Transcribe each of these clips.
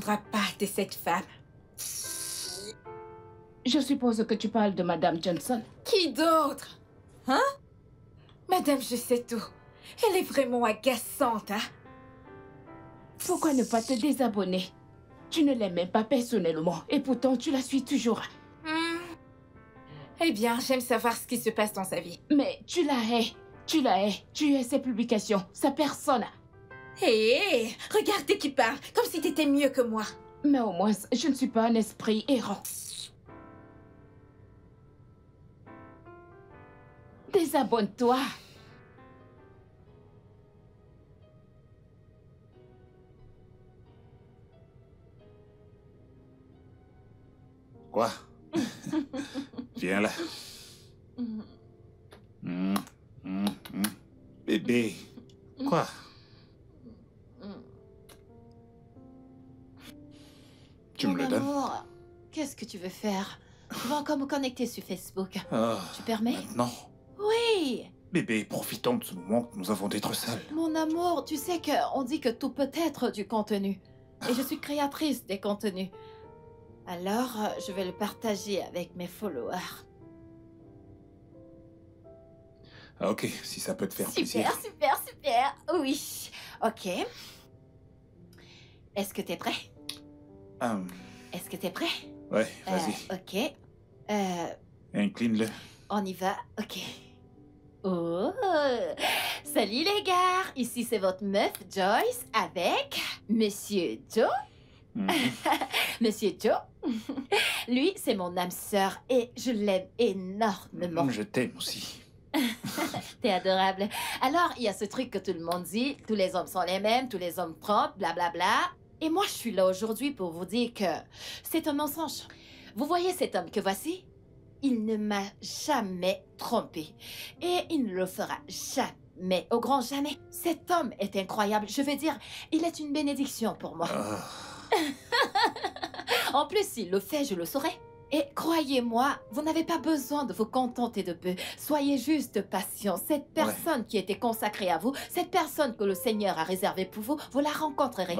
Pas de cette femme. Je suppose que tu parles de Madame Johnson. Qui d'autre? Hein? Madame, je sais tout. Elle est vraiment agaçante, hein? Pourquoi ne pas te désabonner? Tu ne l'aimes même pas personnellement et pourtant tu la suis toujours. Eh bien, j'aime savoir ce qui se passe dans sa vie. Mais tu la hais. Tu la hais. Tu hais ses publications, sa personne. Hé, regarde qui parle, comme si t'étais mieux que moi. Mais au moins, je ne suis pas un esprit errant. Désabonne-toi. Quoi? Viens là. Bébé. Quoi? Tu me le donnes? Amour, qu'est-ce que tu veux faire? Je vais encore me connecter sur Facebook. Oh, Tu permets? maintenant? Oui! Bébé, profitons de ce moment que nous avons d'être seuls. Mon amour, tu sais qu'on dit que tout peut être du contenu. Et je suis créatrice des contenus. Alors, je vais le partager avec mes followers. Ah, ok, si ça peut te faire plaisir. Super, super, super! Oui! Ok. Est-ce que t'es prêt? Est-ce que t'es prêt? Ouais, vas-y. Ok. Incline-le. On y va, ok. Oh! Salut les gars! Ici c'est votre meuf Joyce avec Monsieur Joe. Monsieur Joe. Lui, c'est mon âme sœur et je l'aime énormément. Je t'aime aussi. T'es adorable. Alors, il y a ce truc que tout le monde dit, tous les hommes sont les mêmes, tous les hommes trompent, blablabla. Et moi, je suis là aujourd'hui pour vous dire que c'est un mensonge. Vous voyez cet homme que voici? Il ne m'a jamais trompé. Et il ne le fera jamais, au grand jamais. Cet homme est incroyable. Je veux dire, il est une bénédiction pour moi. En plus, s'il le fait, je le saurai. Et croyez-moi, vous n'avez pas besoin de vous contenter de peu. Soyez juste patient. Cette personne qui était consacrée à vous, cette personne que le Seigneur a réservée pour vous, vous la rencontrerez.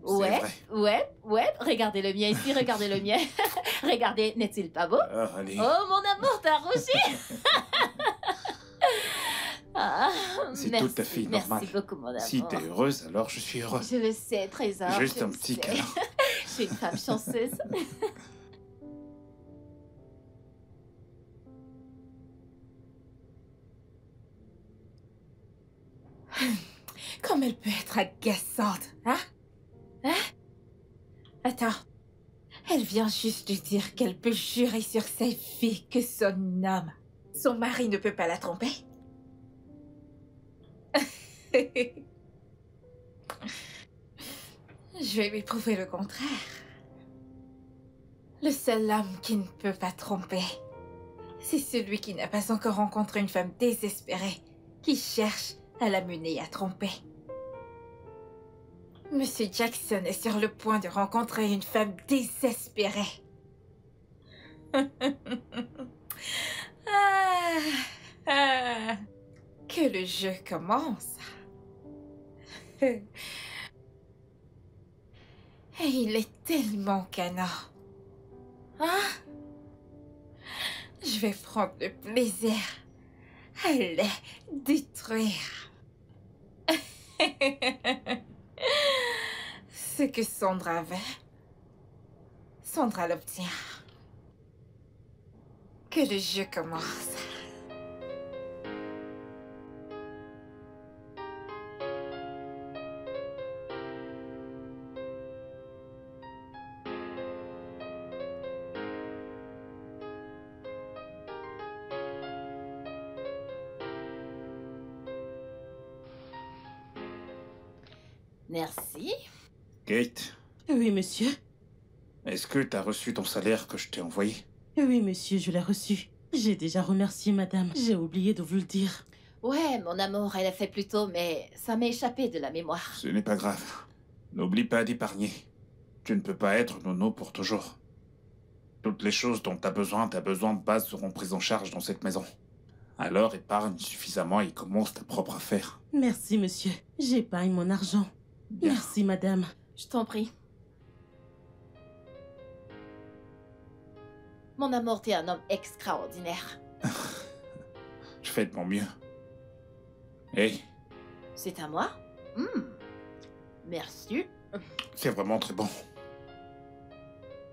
Ouais. Ouais. Regardez le mien ici, regardez le mien. Regardez, n'est-il pas beau? Allez. Oh, mon amour, t'as rougi. C'est tout à fait normal. Merci beaucoup, mon amour. Si t'es heureuse, alors je suis heureux. Je le sais, trésor. Juste un petit câlin. Je suis une femme chanceuse. Comme elle peut être agaçante, hein? Attends. Elle vient juste de dire qu'elle peut jurer sur sa vie que son homme, son mari ne peut pas la tromper. Je vais lui prouver le contraire. Le seul homme qui ne peut pas tromper, c'est celui qui n'a pas encore rencontré une femme désespérée qui cherche à la mener à tromper. Monsieur Jackson est sur le point de rencontrer une femme désespérée. Que le jeu commence. Et il est tellement canin. Hein? Je vais prendre le plaisir à les détruire. Ce que Sandra veut, Sandra l'obtient. Que le jeu commence. Merci. Kate, Oui, monsieur. est-ce que t'as reçu ton salaire que je t'ai envoyé? Oui, monsieur, je l'ai reçu. J'ai déjà remercié madame. J'ai oublié de vous le dire. Ouais, mon amour, elle a fait plus tôt, mais ça m'est échappé de la mémoire. Ce n'est pas grave. N'oublie pas d'épargner. Tu ne peux pas être nono pour toujours. Toutes les choses dont t'as besoin de base seront prises en charge dans cette maison. Alors épargne suffisamment et commence ta propre affaire. Merci, monsieur. J'épargne mon argent. Bien. Merci, madame. Je t'en prie. Mon amour, t'es un homme extraordinaire. Je fais de mon mieux. Hey, C'est à moi? Merci. c'est vraiment très bon.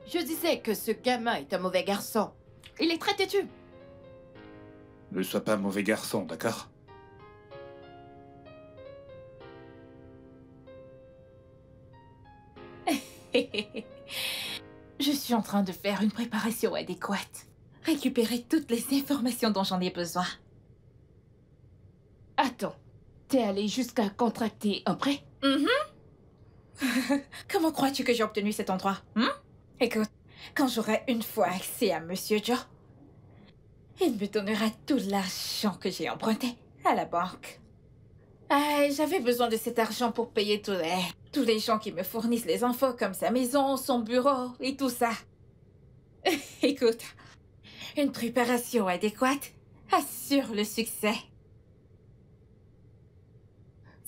Je disais que ce gamin est un mauvais garçon. Il est très têtu. Ne sois pas un mauvais garçon, d'accord? Je suis en train de faire une préparation adéquate. Récupérer toutes les informations dont j'en ai besoin. Attends, t'es allé jusqu'à contracter un prêt? Comment crois-tu que j'ai obtenu cet endroit? Écoute, quand j'aurai une fois accès à Monsieur Joe, il me donnera tout l'argent que j'ai emprunté à la banque. J'avais besoin de cet argent pour payer tous les gens qui me fournissent les infos comme sa maison, son bureau et tout ça. Écoute, une préparation adéquate assure le succès.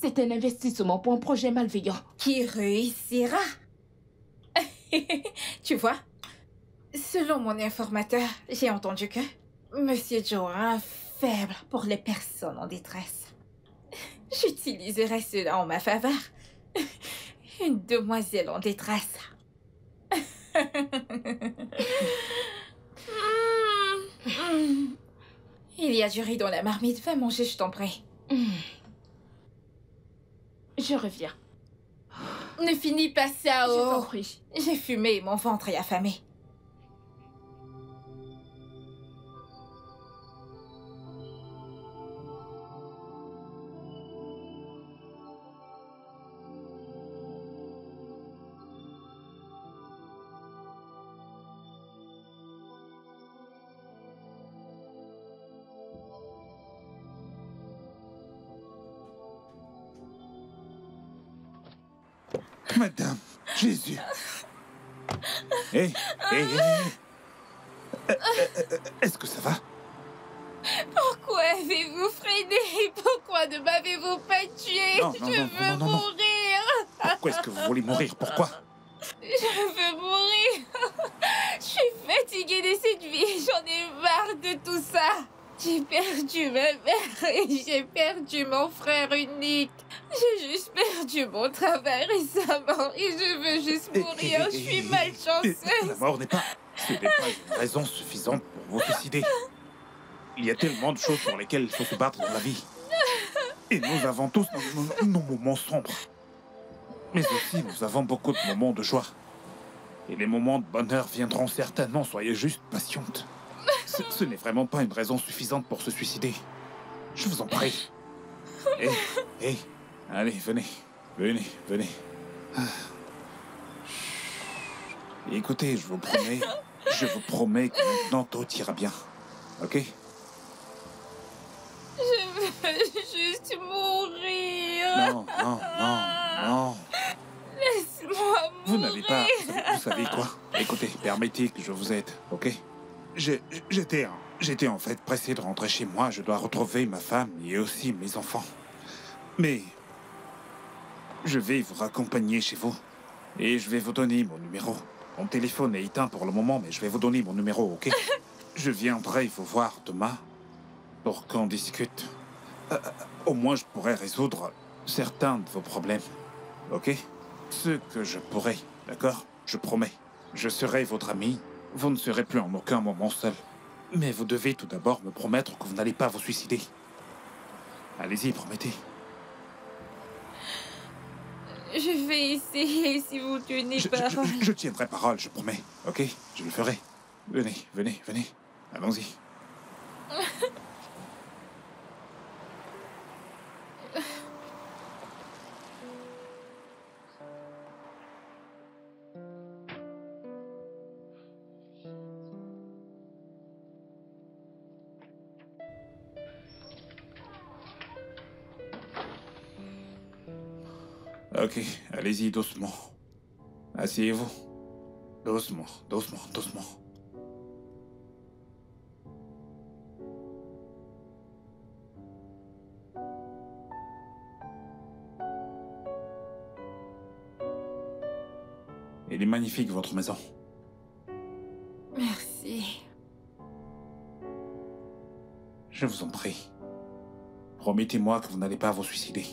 C'est un investissement pour un projet malveillant. Qui réussira. Tu vois, selon mon informateur, j'ai entendu que Monsieur Joe a un faible pour les personnes en détresse. J'utiliserai cela en ma faveur. Une demoiselle en détresse. Il y a du riz dans la marmite. Va manger, je t'en prie. Je reviens. Ne finis pas ça, Je t'en oh. prie. J'ai fumé et mon ventre est affamé. Madame, Jésus. Hé, hé, hé. Est-ce que ça va? Pourquoi avez-vous freiné? Pourquoi ne m'avez-vous pas tué? Non, non, Je non, veux non, non, non. mourir. Pourquoi est-ce que vous voulez mourir? Pourquoi? Je veux mourir. Je suis fatiguée de cette vie. J'en ai marre de tout ça. J'ai perdu ma mère et j'ai perdu mon frère unique. J'ai juste perdu mon travail récemment et je veux juste mourir. Je suis La malchanceuse. mort ce n'est pas une raison suffisante pour vous suicider. Il y a tellement de choses pour lesquelles il faut se battre dans la vie. Et nous avons tous nos moments sombres. Mais aussi, nous avons beaucoup de moments de joie. Et les moments de bonheur viendront certainement, soyez juste patiente. Ce n'est vraiment pas une raison suffisante pour se suicider. Je vous en prie. Hé, allez, venez. Ah. Écoutez, je vous promets que maintenant tout ira bien. Ok? Je veux juste mourir. Non. Laisse-moi mourir. Vous n'avez pas... Vous savez quoi? Écoutez, permettez que je vous aide, ok? J'étais en fait pressé de rentrer chez moi. Je dois retrouver ma femme et aussi mes enfants. Mais... je vais vous raccompagner chez vous. Et je vais vous donner mon numéro. Mon téléphone est éteint pour le moment, mais je vais vous donner mon numéro, ok? Je viendrai vous voir demain pour qu'on discute. Au moins, je pourrai résoudre certains de vos problèmes, ok? Ce que je pourrai, d'accord? Je promets. Je serai votre ami. Vous ne serez plus en aucun moment seul. Mais vous devez tout d'abord me promettre que vous n'allez pas vous suicider. Allez-y, promettez. Je vais essayer si vous tenez parole. Je tiendrai parole, je promets. Ok? Je le ferai. Venez. Allons-y. Ok, allez-y doucement. Asseyez-vous. Doucement. Elle est magnifique, votre maison. Merci. Merci. Je vous en prie. Promettez-moi que vous n'allez pas vous suicider.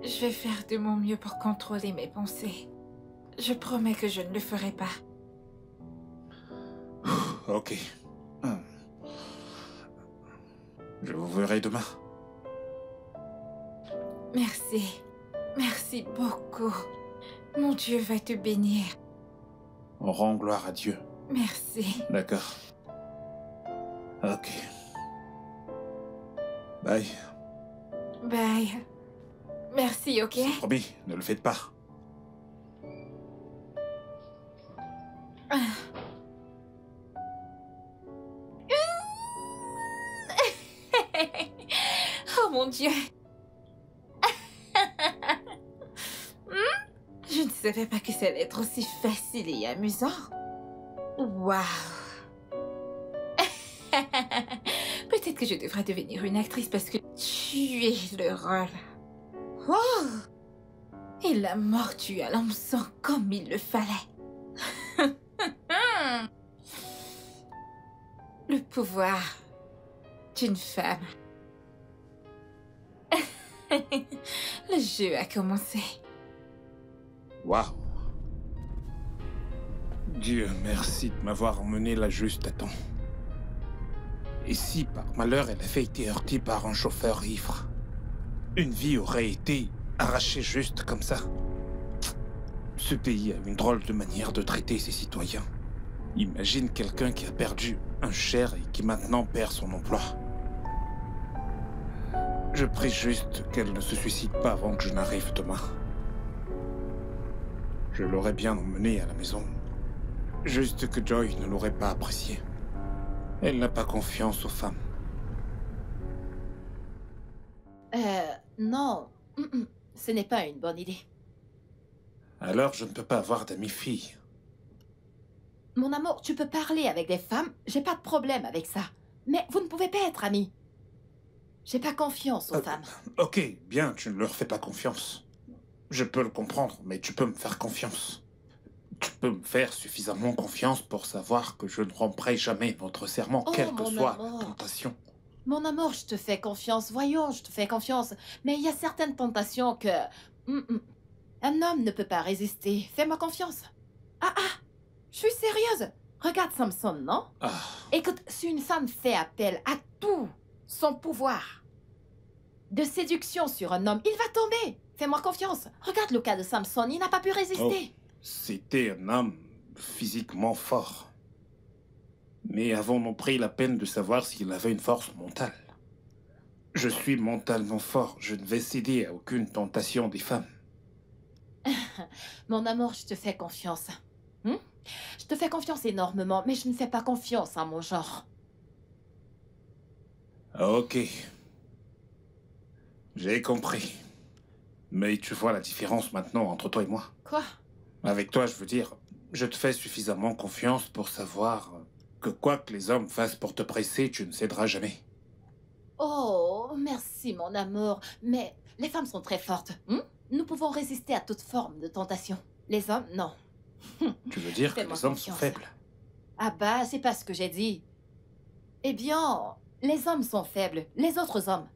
Je vais faire de mon mieux pour contrôler mes pensées. Je promets que je ne le ferai pas. Ok. Je vous verrai demain. Merci. Merci beaucoup. Mon Dieu va te bénir. On rend gloire à Dieu. Merci. D'accord. Ok. Bye. Bye. Merci, ok? C'est promis, ne le faites pas. Oh mon Dieu. Je ne savais pas que ça allait être aussi facile et amusant. Waouh. Peut-être que je devrais devenir une actrice parce que tu es le rôle. Oh. Et la mort tue à l'hameçon comme il le fallait. Le pouvoir d'une femme. Le jeu a commencé. Waouh. Dieu merci de m'avoir emmené là juste à temps. Et si par malheur elle avait été heurtée par un chauffeur ivre, une vie aurait été arrachée juste comme ça. Ce pays a une drôle de manière de traiter ses citoyens. Imagine quelqu'un qui a perdu un cher et qui maintenant perd son emploi. Je prie juste qu'elle ne se suicide pas avant que je n'arrive demain. Je l'aurais bien emmenée à la maison. Juste que Joy ne l'aurait pas apprécié. Elle n'a pas confiance aux femmes. Non. Ce n'est pas une bonne idée. Alors je ne peux pas avoir d'amis filles. Mon amour, tu peux parler avec des femmes, j'ai pas de problème avec ça. Mais vous ne pouvez pas être amis. J'ai pas confiance aux femmes. Ok, bien, tu ne leur fais pas confiance. Je peux le comprendre, mais tu peux me faire confiance. Tu peux me faire suffisamment confiance pour savoir que je ne romprai jamais notre serment, Oh, quelle que mon soit amour. la tentation. Mon amour, je te fais confiance. Voyons, je te fais confiance. Mais il y a certaines tentations que... Un homme ne peut pas résister. Fais-moi confiance. Ah, je suis sérieuse. Regarde Samson, non? Ah, Écoute, si une femme fait appel à tout son pouvoir de séduction sur un homme, il va tomber. Fais-moi confiance. Regarde le cas de Samson, il n'a pas pu résister. c'était un homme physiquement fort. Mais avons-nous pris la peine de savoir s'il avait une force mentale? Je suis mentalement fort, je ne vais céder à aucune tentation des femmes. Mon amour, je te fais confiance. Je te fais confiance énormément, mais je ne fais pas confiance à mon genre. Ok. J'ai compris. Mais tu vois la différence maintenant entre toi et moi? Quoi? Avec toi, je veux dire, je te fais suffisamment confiance pour savoir que quoi que les hommes fassent pour te presser, tu ne céderas jamais. Oh, merci mon amour. Mais les femmes sont très fortes. Nous pouvons résister à toute forme de tentation. Les hommes, non. Tu veux dire que Fais-moi les hommes sont confiance. faibles? Ah bah, c'est pas ce que j'ai dit. Eh bien, les hommes sont faibles. Les autres hommes.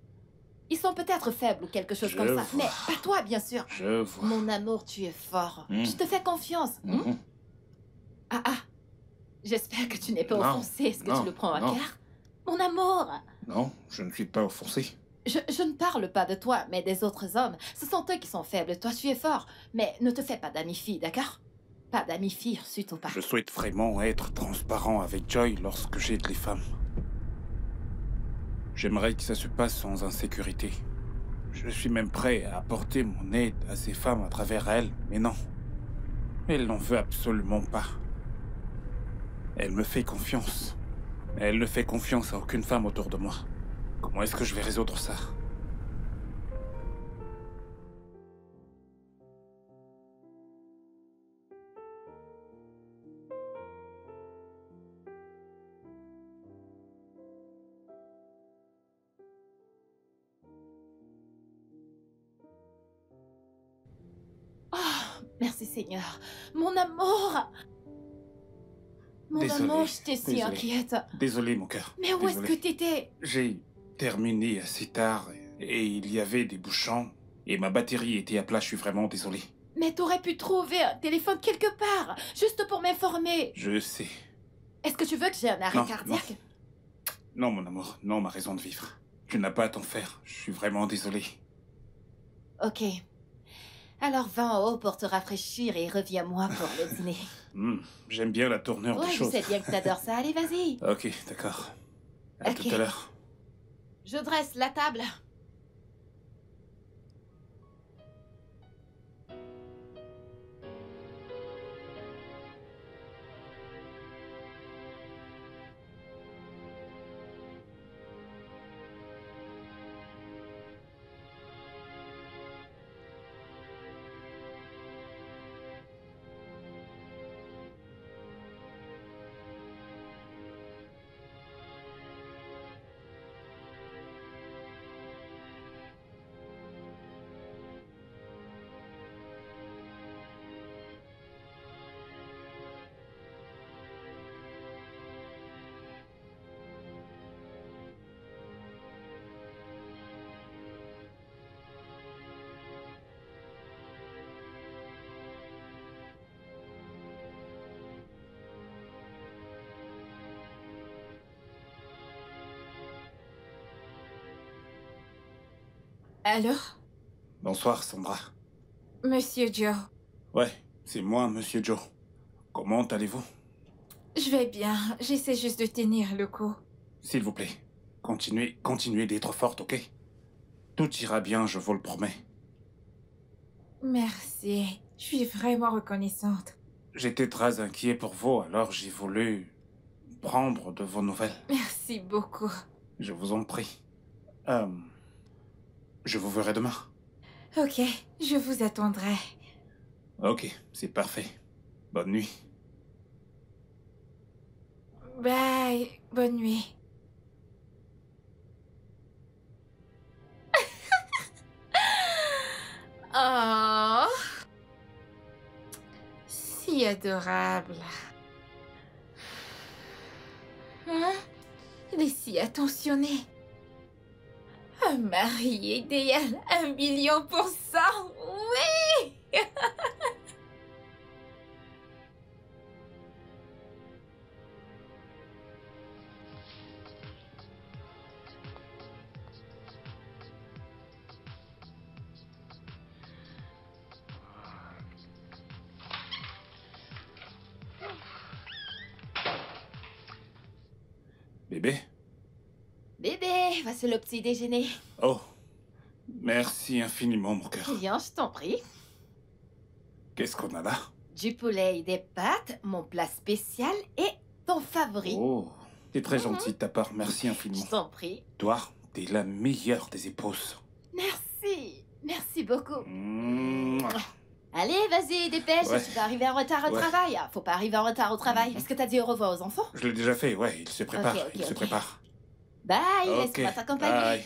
Ils sont peut-être faibles ou quelque chose Je comme ça. vois. Mais pas toi, bien sûr. Je vois. Mon amour, tu es fort. Je te fais confiance. Mhm. Ah. J'espère que tu n'es pas Non, offensé. Est-ce que non, tu le prends à non. cœur? Mon amour. Non, je ne suis pas offensé. Je ne parle pas de toi, mais des autres hommes. Ce sont eux qui sont faibles. Toi, tu es fort. Mais ne te fais pas d'amis-filles, d'accord? Pas d'amis-filles, surtout pas. Je souhaite vraiment être transparent avec Joy lorsque j'aide les femmes. J'aimerais que ça se passe sans insécurité. Je suis même prêt à apporter mon aide à ces femmes à travers elles, mais non. Elle n'en veut absolument pas. Elle me fait confiance. Mais elle ne fait confiance à aucune femme autour de moi. Comment est-ce que je vais résoudre ça? Merci Seigneur. Mon amour. Mon Désolé, amour, j'étais si désolé. inquiète. Désolé, mon cœur. Mais où est-ce Désolé. que t'étais? J'ai terminé assez tard et il y avait des bouchons et ma batterie était à plat, je suis vraiment désolé. Mais t'aurais pu trouver un téléphone quelque part, juste pour m'informer. Je sais. Est-ce que tu veux que j'ai un arrêt Non, cardiaque? Non, mon amour, non, ma raison de vivre. Tu n'as pas à t'en faire, je suis vraiment désolé. Ok. Alors va en haut pour te rafraîchir et reviens-moi pour le dîner. J'aime bien la tournure des Ouais, je choses. sais bien que t'adores ça. Allez, vas-y. Ok, d'accord. À Ok. tout à l'heure. Je dresse la table. Allô? Bonsoir, Sandra. Monsieur Joe, Ouais, c'est moi, Monsieur Joe. Comment allez-vous? je vais bien. J'essaie juste de tenir le coup. S'il vous plaît, continuez d'être forte, ok? Tout ira bien, je vous le promets. Merci. Je suis vraiment reconnaissante. J'étais très inquiet pour vous, alors j'ai voulu prendre de vos nouvelles. Merci beaucoup. Je vous en prie. Je vous verrai demain. Ok, je vous attendrai. Ok, c'est parfait. Bonne nuit. Bye. Bonne nuit. Oh. Si adorable. Hein? Il est si attentionné. Un mari idéal, 1 000 000%. Oui! Bébé? Bébé, voici le petit déjeuner. Oh, merci infiniment, mon cœur. Viens, je t'en prie. Qu'est-ce qu'on a là? Du poulet et des pâtes, mon plat spécial et ton favori. Oh, t'es très gentil de ta part, merci Je infiniment. t'en prie. Toi, t'es la meilleure des épouses. Merci. Merci beaucoup. Mouah. Allez, vas-y, dépêche, Ouais. tu vas arriver en retard au Ouais. travail. Faut pas arriver en retard au travail. Est-ce que t'as dit au revoir aux enfants? Je l'ai déjà fait, ouais, il se prépare, Ok, ok, il se ok. prépare. Bye, Ok, laisse-moi t'accompagner. bye.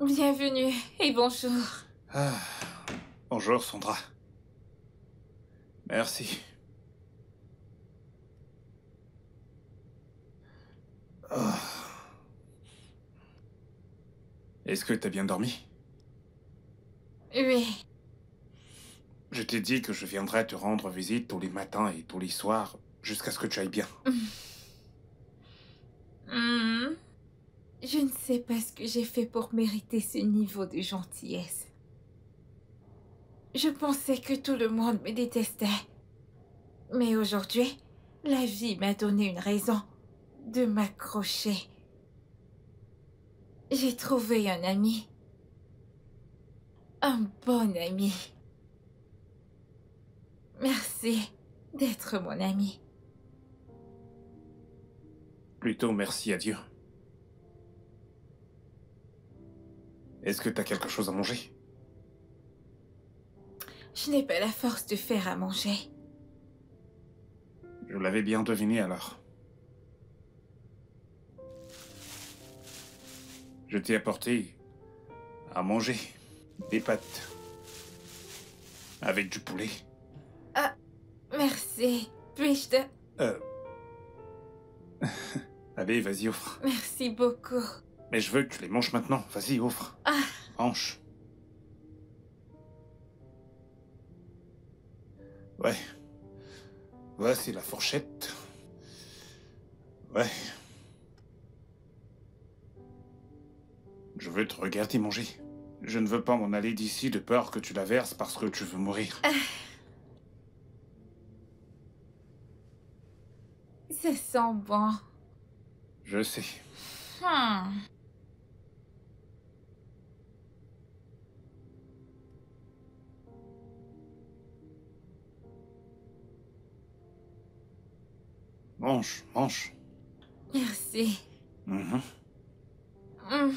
Bienvenue et bonjour. Ah, bonjour, Sandra. Merci. Ah. Est-ce que t'as bien dormi? Oui. Je t'ai dit que je viendrais te rendre visite tous les matins et tous les soirs, jusqu'à ce que tu ailles bien. Hmm. Je ne sais pas ce que j'ai fait pour mériter ce niveau de gentillesse. Je pensais que tout le monde me détestait. Mais aujourd'hui, la vie m'a donné une raison de m'accrocher. J'ai trouvé un ami. Un bon ami. Merci d'être mon ami. Plutôt merci à Dieu. Est-ce que t'as quelque chose à manger? Je n'ai pas la force de faire à manger. Je Je l'avais bien deviné alors. Je t'ai apporté à manger des pâtes avec du poulet. Ah, merci. Puis-je te... Allez, vas-y, offre. Merci beaucoup. Mais je veux que tu les manges maintenant. Vas-y, offre. Ah, Mange. Ouais. Voici la fourchette. Ouais. Je veux te regarder manger. Je ne veux pas m'en aller d'ici de peur que tu la verses parce que tu veux mourir. ça sent bon. Je sais. Hmm. Mange, mange. Merci. Mhm. Hmm.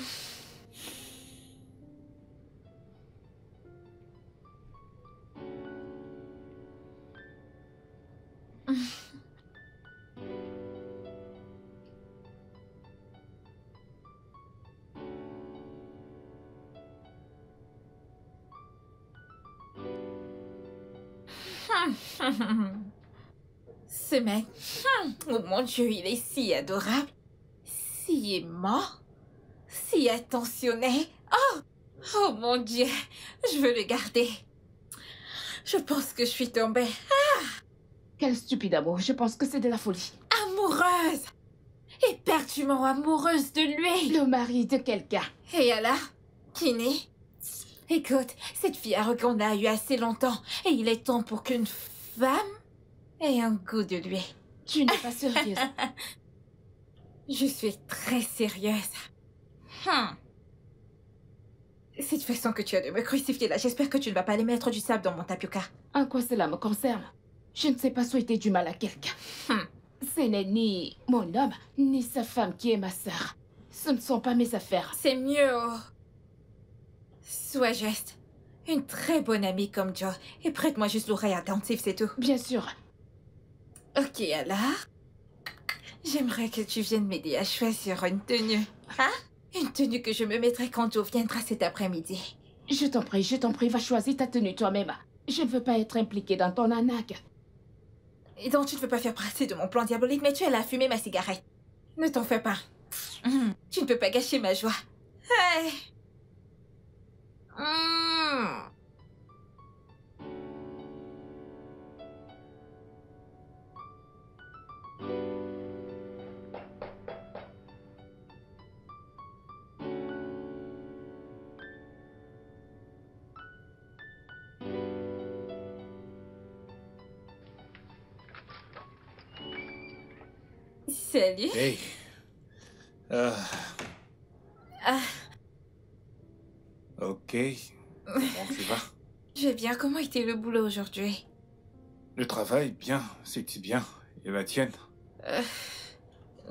Ce mec, oh mon Dieu, il est si adorable, si aimant, si attentionné. Oh mon Dieu, je veux le garder. Je pense que je suis tombée Quel stupide amour. Je pense que c'est de la folie. amoureuse, éperdument amoureuse de lui. Le mari de quelqu'un. Et alors, Kinney? Écoute, cette fille arrogante l'a eu assez longtemps, et il est temps pour qu'une femme ait un goût de lui. Tu n'es pas sérieuse. Je suis très sérieuse. Cette façon que tu as de me crucifier là, j'espère que tu ne vas pas aller mettre du sable dans mon tapioca. En quoi cela me concerne? Je ne sais pas souhaiter du mal à quelqu'un. Ce n'est ni mon homme, ni sa femme qui est ma sœur. Ce ne sont pas mes affaires. C'est mieux. Sois juste. Une très bonne amie comme Joe. Et prête-moi juste l'oreille attentive, c'est tout. Bien sûr. Ok, alors? J'aimerais que tu viennes m'aider à choisir une tenue. Hein? Une tenue que je me mettrai quand Joe viendra cet après-midi. Je t'en prie, va choisir ta tenue toi-même. Je ne veux pas être impliquée dans ton arnaque. Et donc tu ne veux pas faire partie de mon plan diabolique, mais tu es là à fumer ma cigarette. Ne t'en fais pas. Tu ne peux pas gâcher ma joie. Hey. Salut. Hey. Ah, Ok. Comment tu vas? je vais bien. Comment était le boulot aujourd'hui? Le travail, bien. C'était bien. Et la tienne?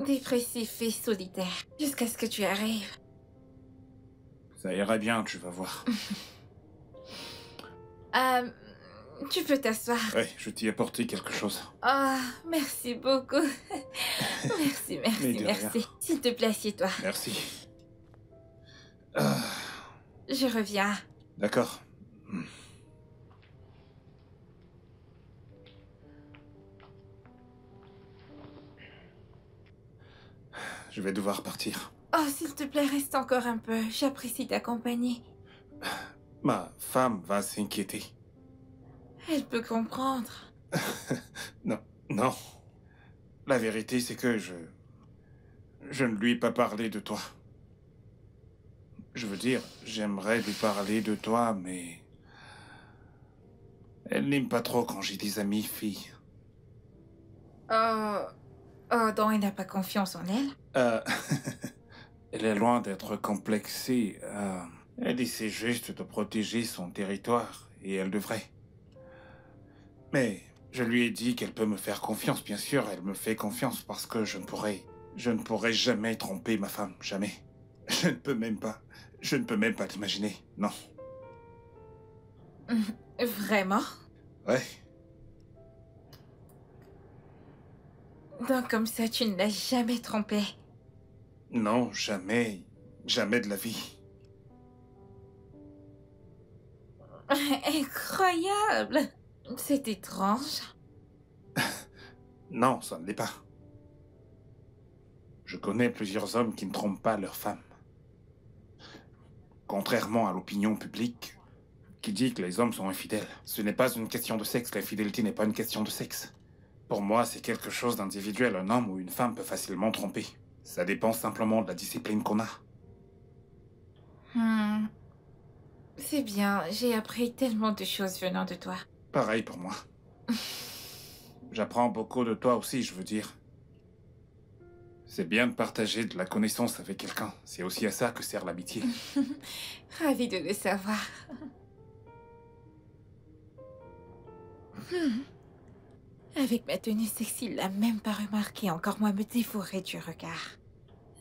Dépressif et solitaire. Jusqu'à ce que tu arrives. Ça ira bien, tu vas voir. Tu peux t'asseoir. Ouais, je t'y ai apporté quelque chose. Ah, merci beaucoup. Merci, Mais de merci. rien. S'il te plaît, assieds-toi. Merci. Je reviens. D'accord. Je vais devoir partir. Oh, s'il te plaît, reste encore un peu. J'apprécie ta compagnie. Ma femme va s'inquiéter. Elle peut comprendre. Non, non. La vérité, c'est que je ne lui ai pas parlé de toi. Je veux dire, j'aimerais lui parler de toi, mais... Elle n'aime pas trop quand j'ai des amis filles. Oh, donc elle n'a pas confiance en elle? Elle est loin d'être complexée. Elle essaie juste de protéger son territoire, et elle devrait. Mais je lui ai dit qu'elle peut me faire confiance, bien sûr, elle me fait confiance parce que je ne pourrai jamais tromper ma femme, jamais. Je ne peux même pas l'imaginer, non. Vraiment? Ouais. Donc comme ça, tu ne l'as jamais trompé. Non, jamais. Jamais de la vie. Incroyable! C'est étrange. Non, ça ne l'est pas. Je connais plusieurs hommes qui ne trompent pas leur femme. Contrairement à l'opinion publique, qui dit que les hommes sont infidèles. Ce n'est pas une question de sexe, l'infidélité n'est pas une question de sexe. Pour moi, c'est quelque chose d'individuel. Un homme ou une femme peut facilement tromper. Ça dépend simplement de la discipline qu'on a. C'est bien, j'ai appris tellement de choses venant de toi. Pareil pour moi. J'apprends beaucoup de toi aussi, je veux dire. C'est bien de partager de la connaissance avec quelqu'un. C'est aussi à ça que sert l'amitié. Ravie de le savoir. Avec ma tenue sexy, il l'a même pas remarqué, encore moins me dévorer du regard.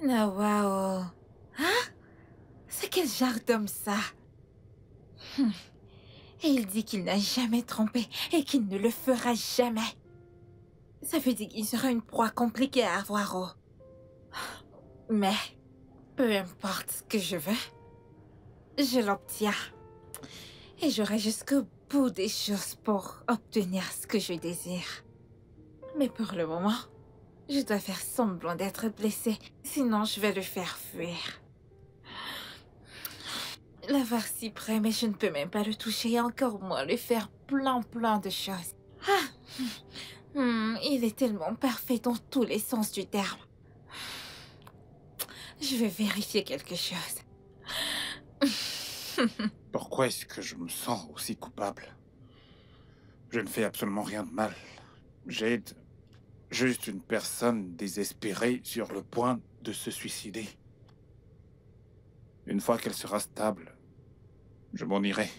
Ah, waouh. Hein? C'est quel genre d'homme, ça? Et il dit qu'il n'a jamais trompé et qu'il ne le fera jamais. Ça veut dire qu'il sera une proie compliquée à avoir au... Mais, peu importe ce que je veux, je l'obtiens. Et j'aurai jusqu'au bout des choses pour obtenir ce que je désire. Mais pour le moment, je dois faire semblant d'être blessée, sinon je vais le faire fuir. L'avoir si près, mais je ne peux même pas le toucher, et encore moins lui faire plein de choses. Il est tellement parfait dans tous les sens du terme. Je vais vérifier quelque chose. Pourquoi est-ce que je me sens aussi coupable? Je ne fais absolument rien de mal. J'aide juste une personne désespérée sur le point de se suicider. Une fois qu'elle sera stable, je m'en irai.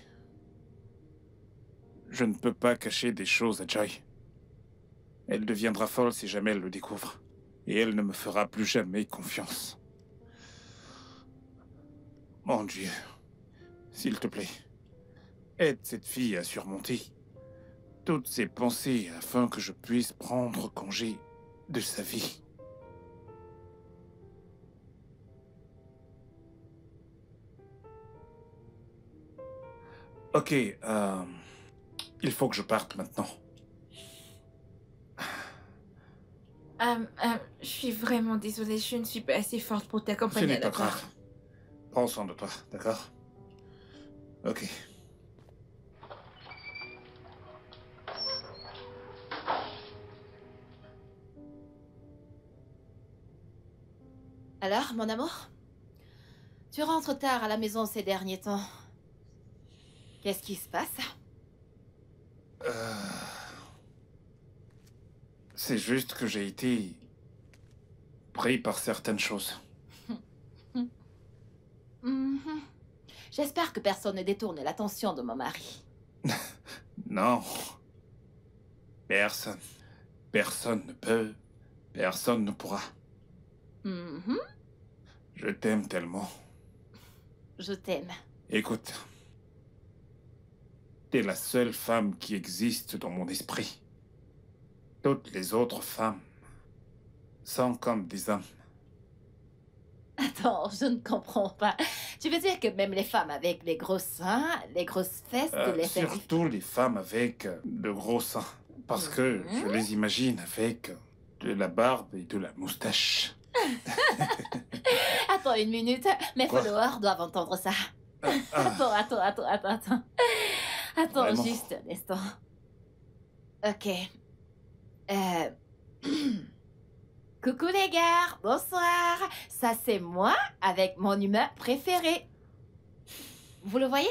Je ne peux pas cacher des choses à Joy. Elle deviendra folle si jamais elle le découvre. Et elle ne me fera plus jamais confiance. Mon Dieu, s'il te plaît, aide cette fille à surmonter toutes ses pensées afin que je puisse prendre congé de sa vie. Ok, il faut que je parte maintenant. Je suis vraiment désolée, je ne suis pas assez forte pour Ce t'accompagner n'est à pas la grave. part. Prends soin de toi, d'accord? Ok. Alors, mon amour? Tu rentres tard à la maison ces derniers temps. Qu'est-ce qui se passe? C'est juste que j'ai été pris par certaines choses. Mhm. J'espère que personne ne détourne l'attention de mon mari. Non. Personne. Personne ne peut. Personne ne pourra. Mhm. Je t'aime tellement. Je t'aime. Écoute. T'es la seule femme qui existe dans mon esprit. Toutes les autres femmes sont comme des hommes. Attends, je ne comprends pas. Tu veux dire que même les femmes avec les gros seins, les grosses fesses, les fesses... Surtout les femmes avec de gros seins. Parce que je les imagine avec de la barbe et de la moustache. Attends une minute, mes Quoi? followers doivent entendre ça. Attends. Attends Vraiment? juste un instant. Ok. Coucou les gars, bonsoir. Ça c'est moi avec mon humain préféré. Vous le voyez?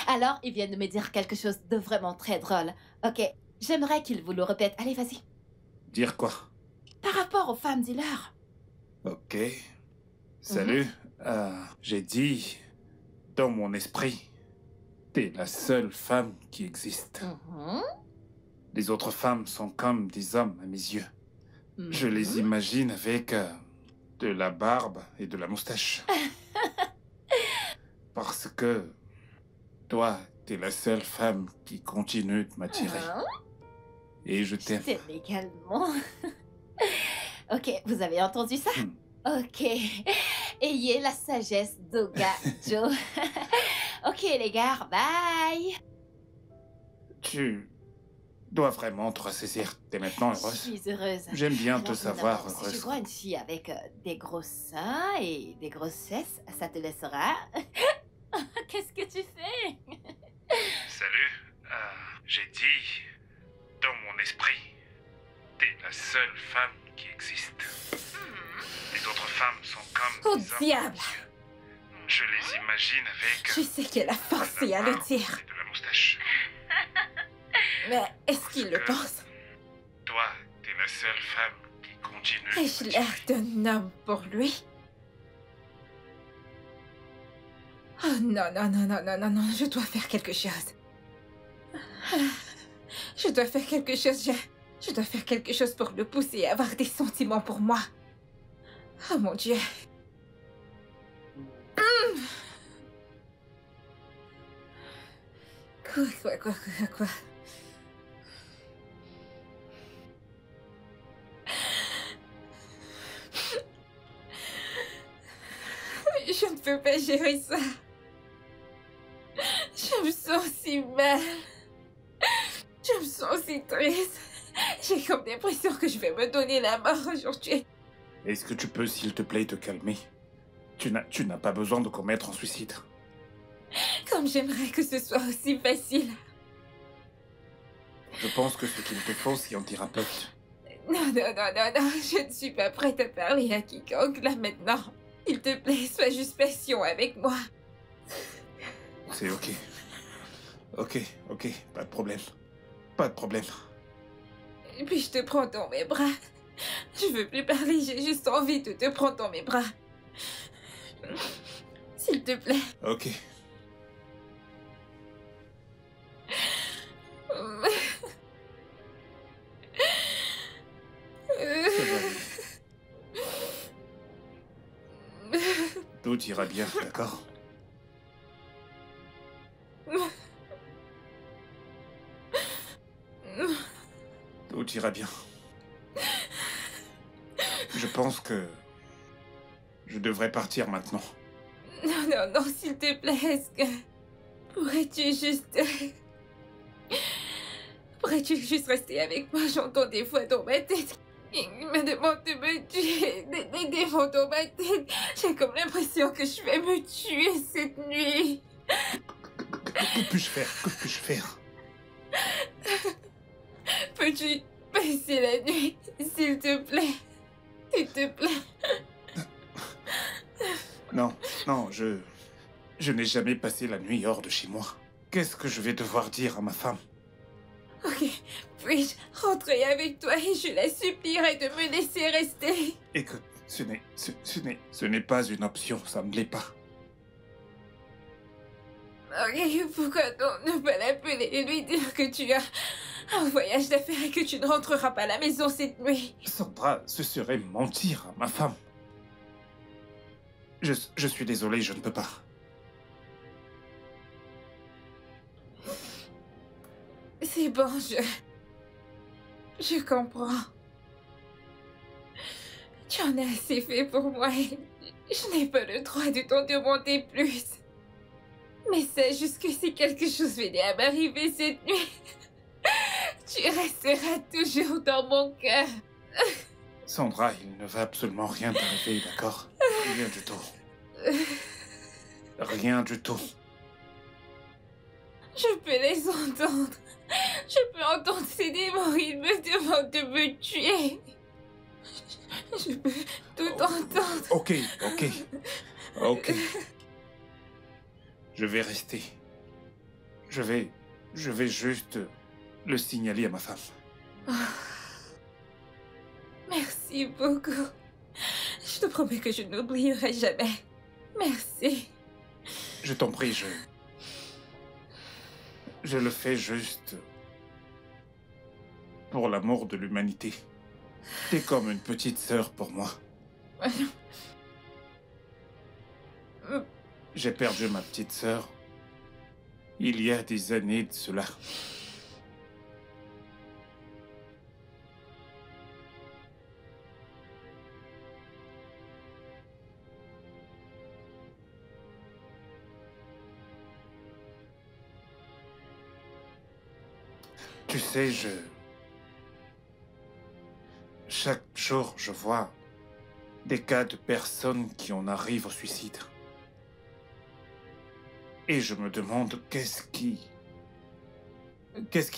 Alors, ils viennent de me dire quelque chose de vraiment très drôle. Ok, j'aimerais qu'ils vous le répètent. Allez, vas-y. Dire quoi? Par rapport aux femmes dealers. Ok. Salut. J'ai dit, dans mon esprit, t'es la seule femme qui existe. Les autres femmes sont comme des hommes à mes yeux. Je les imagine avec de la barbe et de la moustache. Parce que toi, t'es la seule femme qui continue de m'attirer. Et je Je t'aime. t'aime également. Ok, vous avez entendu ça? Ok. Ayez la sagesse d'Oga Joe. Ok, les gars, bye! Tu dois vraiment te ressaisir. T'es maintenant Je heureuse. suis heureuse. J'aime bien te Alors, savoir évidemment, Si heureuse. tu vois une fille avec des gros seins et des grossesses, ça te laissera. Qu'est-ce que tu fais? Salut. J'ai dit, dans mon esprit, t'es la seule femme qui existe. Les autres femmes sont comme Oh des hommes. diable! Je les imagine avec Je sais qu'elle a forcé à le dire. et de la moustache. Mais est-ce qu'il le pense? Toi, t'es la seule femme qui continue. Ai-je l'air d'un homme pour lui? Oh non, non, non, non, non, non, non, je dois faire quelque chose. Je dois faire quelque chose, je dois faire quelque chose pour le pousser à avoir des sentiments pour moi. Oh mon Dieu. Quoi. Je ne peux pas gérer ça. Je me sens si mal. Je me sens si triste. J'ai comme l'impression que je vais me donner la mort aujourd'hui. Est-ce que tu peux, s'il te plaît, te calmer? Tu n'as pas besoin de commettre un suicide. Comme j'aimerais que ce soit aussi facile. Je pense que ce qu'il te faut, c'est un thérapeute. Non, non, non, non, non. Je ne suis pas prête à parler à quiconque là maintenant. S'il te plaît, sois juste patient avec moi. C'est ok. Ok, pas de problème. Pas de problème. Et puis je te prends dans mes bras. Je veux plus parler, j'ai juste envie de te prendre dans mes bras. S'il te plaît. Ok. Ça va aller. Tout ira bien, d'accord? Tout ira bien. Je pense que je devrais partir maintenant. Non, non, non, s'il te plaît, est-ce que... Pourrais-tu juste rester avec moi? J'entends des voix dans ma tête. Il me demande de me tuer. Des démons dans ma tête. J'ai comme l'impression que je vais me tuer cette nuit. Que puis-je faire? Que puis-je faire? Peux-tu passer la nuit, s'il te plaît? S'il te plaît. Non, je n'ai jamais passé la nuit hors de chez moi. Qu'est-ce que je vais devoir dire à ma femme? Ok, puis-je rentrer avec toi et je la supplierai de me laisser rester? Écoute, ce n'est pas une option, ça ne l'est pas. Ok, pourquoi donc ne pas l'appeler et lui dire que tu as un voyage d'affaires et que tu ne rentreras pas à la maison cette nuit? Sandra, ce serait mentir à ma femme. Je suis désolé, je ne peux pas. C'est bon, je comprends. Tu en as assez fait pour moi et je n'ai pas le droit de t'en demander plus. Mais sache juste que si quelque chose venait à m'arriver cette nuit, tu resteras toujours dans mon cœur. Sandra, il ne va absolument rien t'arriver, d'accord? Rien du tout. Rien du tout. Je peux les entendre. Je peux entendre ces démons. Ils me demandent de me tuer. Je peux tout entendre. Ok. Je vais rester. Je vais juste le signaler à ma femme. Merci beaucoup. Je te promets que je n'oublierai jamais. Merci. Je t'en prie, je le fais juste pour l'amour de l'humanité. T'es comme une petite sœur pour moi. J'ai perdu ma petite sœur il y a des années de cela. Tu sais, chaque jour, je vois des cas de personnes qui en arrivent au suicide. Et je me demande qu'est-ce qui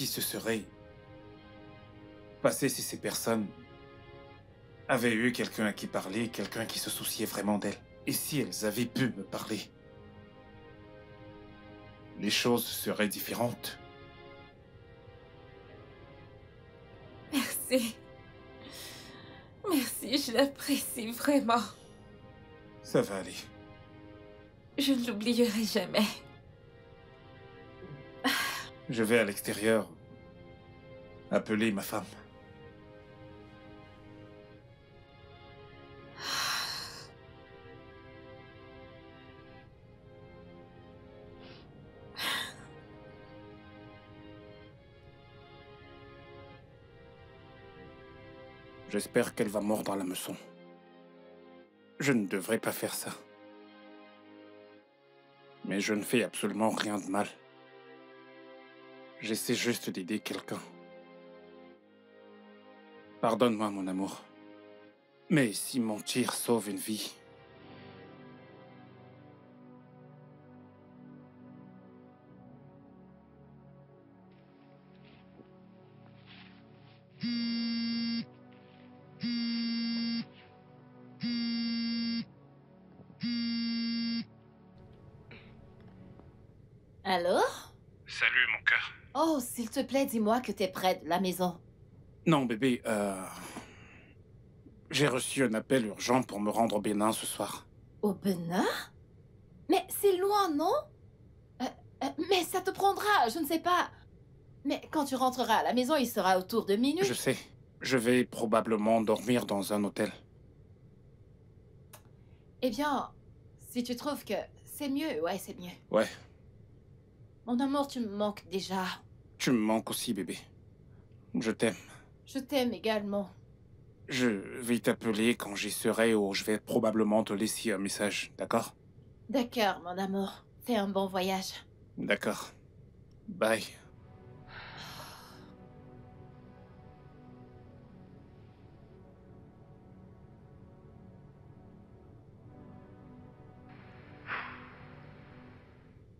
se serait passé si ces personnes avaient eu quelqu'un à qui parler, quelqu'un qui se souciait vraiment d'elles. Et si elles avaient pu me parler, les choses seraient différentes. Merci. Merci, je l'apprécie vraiment. Ça va aller. Je ne l'oublierai jamais. Je vais à l'extérieur appeler ma femme. J'espère qu'elle va mordre à la leçon. Je ne devrais pas faire ça. Mais je ne fais absolument rien de mal. J'essaie juste d'aider quelqu'un. Pardonne-moi, mon amour. Mais si mentir sauve une vie... Allô? Salut, mon cœur. Oh, s'il te plaît, dis-moi que t'es près de la maison. Non, bébé, j'ai reçu un appel urgent pour me rendre au Bénin ce soir. Au Bénin? Mais c'est loin, non? Mais ça te prendra, je ne sais pas. Mais quand tu rentreras à la maison, il sera autour de minuit. Je sais. Je vais probablement dormir dans un hôtel. Eh bien, si tu trouves que c'est mieux, ouais, c'est mieux. Ouais. Mon amour, tu me manques déjà. Tu me manques aussi, bébé. Je t'aime. Je t'aime également. Je vais t'appeler quand j'y serai ou je vais probablement te laisser un message, d'accord? D'accord, mon amour. Fais un bon voyage. D'accord. Bye.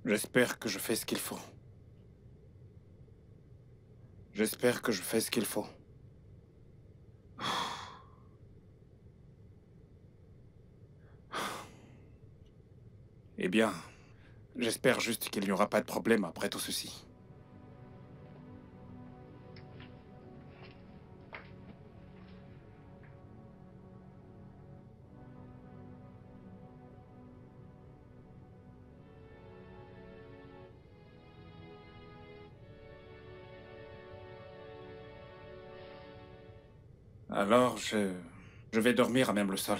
J'espère que je fais ce qu'il faut. J'espère que je fais ce qu'il faut. Eh bien, j'espère juste qu'il n'y aura pas de problème après tout ceci. Alors, je vais dormir à même le sol.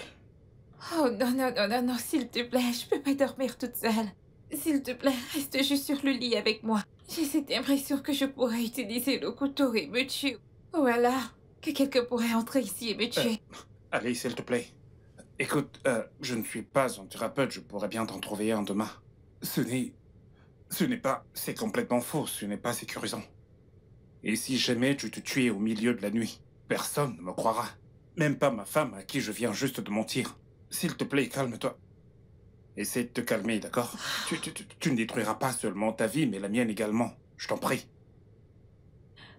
Oh non, non, non, non, non, s'il te plaît, je peux pas dormir toute seule. S'il te plaît, reste juste sur le lit avec moi. J'ai cette impression que je pourrais utiliser le couteau et me tuer. Ou alors, que quelqu'un pourrait entrer ici et me tuer. Allez, s'il te plaît. Écoute, je ne suis pas un thérapeute, je pourrais bien t'en trouver un demain. Ce n'est pas... C'est complètement faux, ce n'est pas sécurisant. Et si jamais tu te tuais au milieu de la nuit, personne ne me croira. Même pas ma femme à qui je viens juste de mentir. S'il te plaît, calme-toi. Essaie de te calmer, d'accord? Tu ne détruiras pas seulement ta vie, mais la mienne également. Je t'en prie.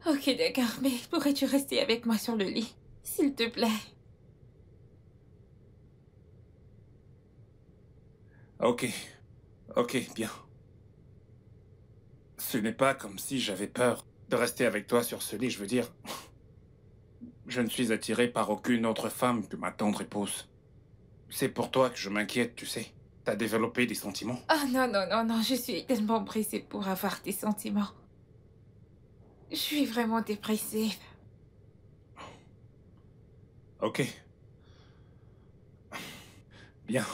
Ok, d'accord, mais pourrais-tu rester avec moi sur le lit? S'il te plaît. Ok. Ok, bien. Ce n'est pas comme si j'avais peur de rester avec toi sur ce lit, je veux dire. Je ne suis attiré par aucune autre femme que ma tendre épouse. C'est pour toi que je m'inquiète, tu sais. T'as développé des sentiments. Oh non, non, non, non, je suis tellement pressée pour avoir des sentiments. Je suis vraiment dépressive. Ok. Bien.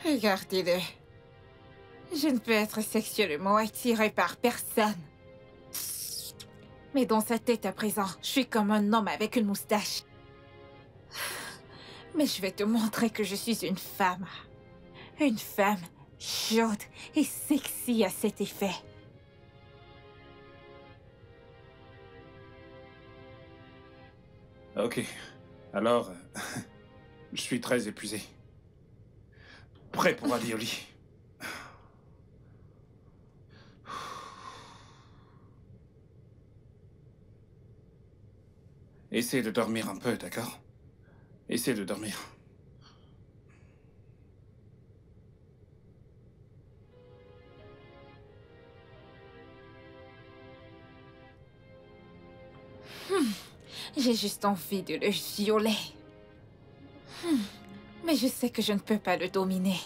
Regardez-le. Je ne peux être sexuellement attirée par personne. Mais dans sa tête à présent, je suis comme un homme avec une moustache. Mais je vais te montrer que je suis une femme. Une femme chaude et sexy à cet effet. Ok. Alors, je suis très épuisé. Prêt pour aller au lit. Essaie de dormir un peu, d'accord? Essaie de dormir. J'ai juste envie de le violer. Mais je sais que je ne peux pas le dominer.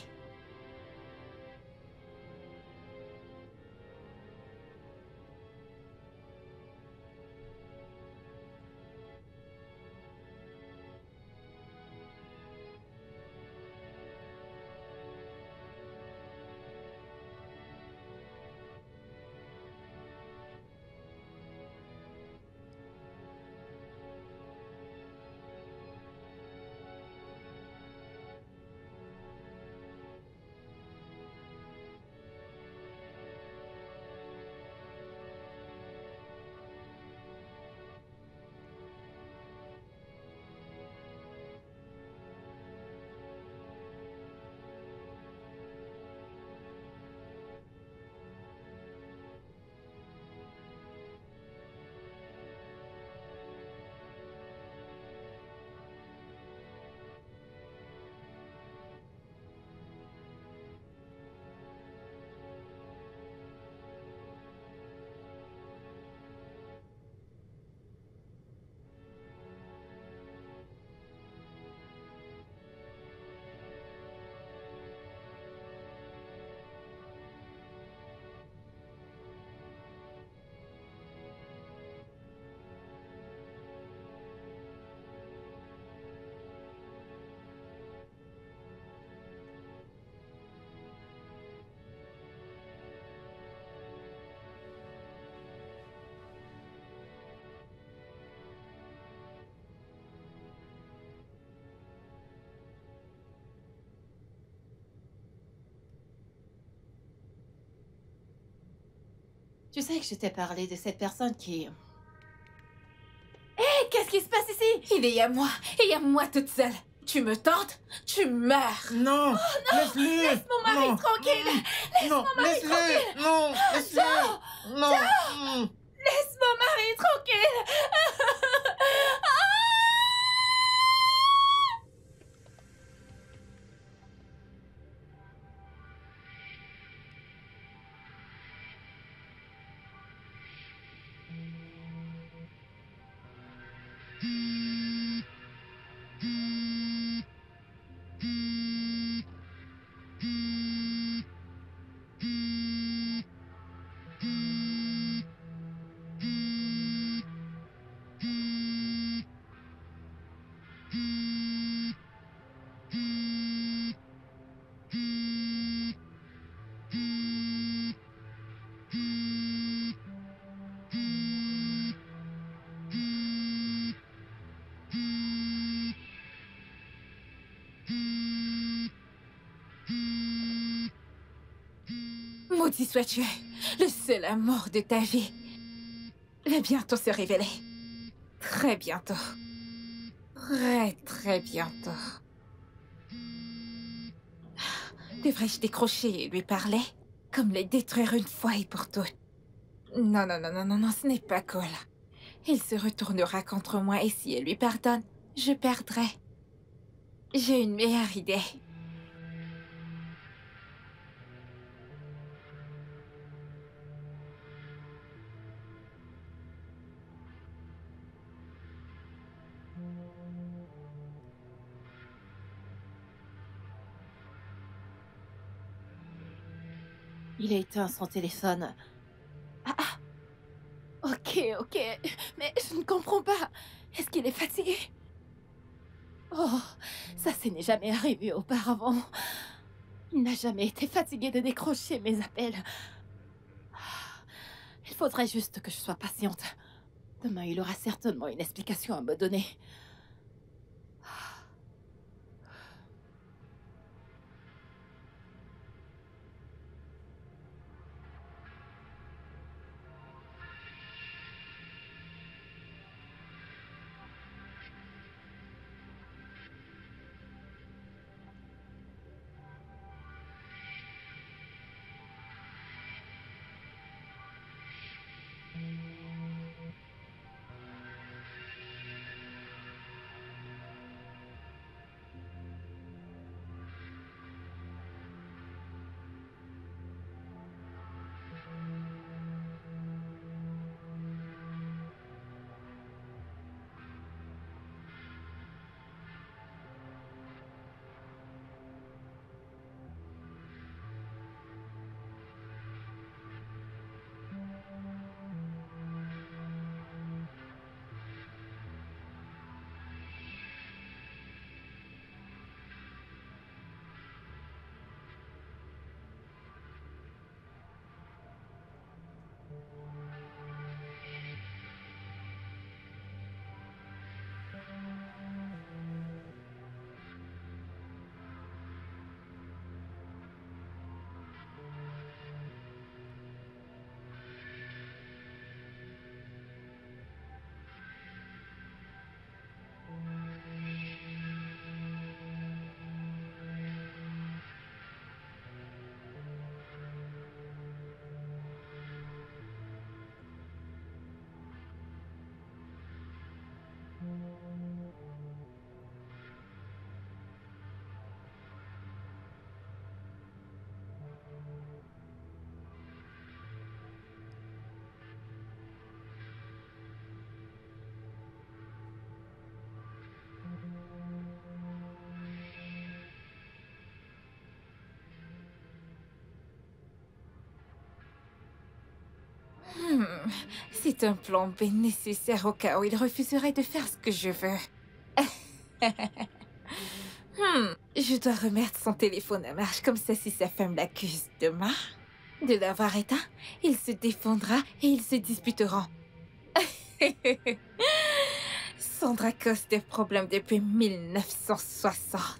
Tu sais que je t'ai parlé de cette personne qui... Hé, qu'est-ce qui se passe ici? Il est à moi, et à moi toute seule. Tu me tentes, tu meurs. Non, laisse-le. Laisse mon mari Non. tranquille. Non, laisse-le. Non, laisse-le. Non. Laisse mon mari tranquille. Maudit sois-tu, le seul amour de ta vie va bientôt se révéler. Très bientôt. Très bientôt. Devrais-je décrocher et lui parler? Comme les détruire une fois et pour toutes. Non, ce n'est pas cool. Il se retournera contre moi et si elle lui pardonne, je perdrai. J'ai une meilleure idée. Il a éteint son téléphone. Ok. Mais je ne comprends pas. Est-ce qu'il est fatigué? Oh, ça n'est jamais arrivé auparavant. Il n'a jamais été fatigué de décrocher mes appels. Il faudrait juste que je sois patiente. Demain, il aura certainement une explication à me donner. C'est un plan B nécessaire au cas où il refuserait de faire ce que je veux. Je dois remettre son téléphone à marche, comme ça si sa femme l'accuse demain de l'avoir éteint, il se défendra et ils se disputeront. Sandra cause des problèmes depuis 1960.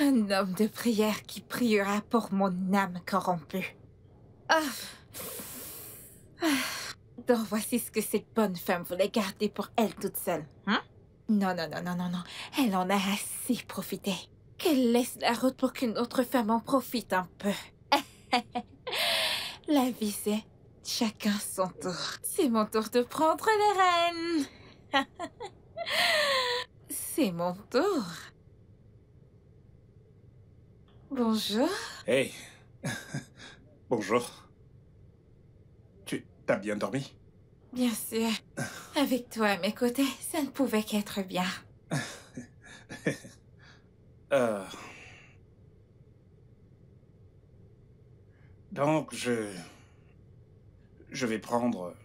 Un homme de prière qui priera pour mon âme corrompue. Donc voici ce que cette bonne femme voulait garder pour elle toute seule. Non, non, non, non, non, non. Elle en a assez profité. Qu'elle laisse la route pour qu'une autre femme en profite un peu. La vie, c'est chacun son tour. C'est mon tour de prendre les rênes. C'est mon tour. Bonjour. Hey. Bonjour. Tu t'as bien dormi? Bien sûr. Avec toi à mes côtés, ça ne pouvait qu'être bien. Donc, je vais prendre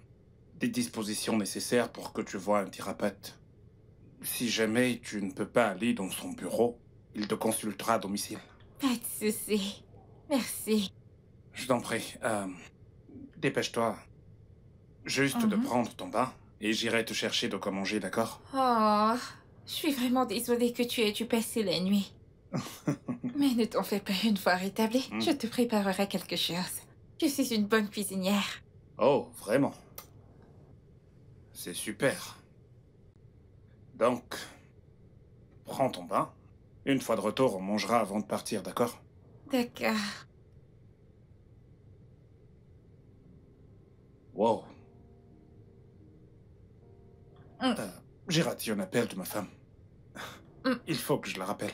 des dispositions nécessaires pour que tu vois un thérapeute. Si jamais tu ne peux pas aller dans son bureau, il te consultera à domicile. Pas de souci. Merci. Je t'en prie. Dépêche-toi. Juste de prendre ton bain et j'irai te chercher de quoi manger, d'accord? Oh, je suis vraiment désolée que tu aies dû passer la nuit. Mais ne t'en fais pas, une fois rétabli, je te préparerai quelque chose. Je suis une bonne cuisinière. Oh, vraiment? C'est super. Donc, prends ton bain. Une fois de retour, on mangera avant de partir, d'accord? D'accord. Wow. J'ai raté un appel de ma femme. Il faut que je la rappelle.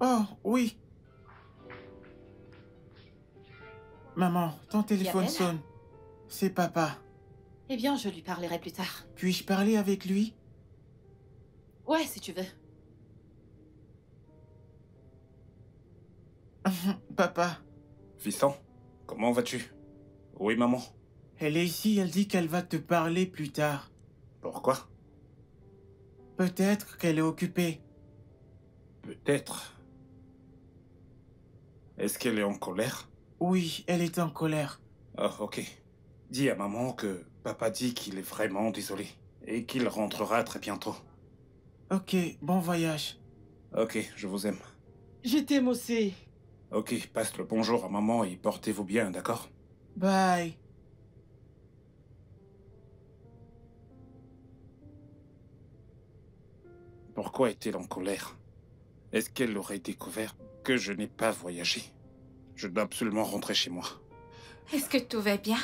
Oh, oui. Maman, ton téléphone Gabriel? sonne. C'est papa. Eh bien, je lui parlerai plus tard. Puis-je parler avec lui? Ouais, si tu veux. Papa, Fiston, comment vas-tu? Oui, maman. elle est ici, elle dit qu'elle va te parler plus tard. Pourquoi? Peut-être qu'elle est occupée. Peut-être. Est-ce qu'elle est en colère? Oui, elle est en colère. Oh, ok. Dis à maman que papa dit qu'il est vraiment désolé et qu'il rentrera très bientôt. Ok, bon voyage. Ok, je vous aime. Je t'aime aussi. Ok, passe le bonjour à maman et portez-vous bien, d'accord? Bye. Pourquoi est-elle en colère? Est-ce qu'elle aurait découvert que je n'ai pas voyagé? Je dois absolument rentrer chez moi. Est-ce que tout va bien?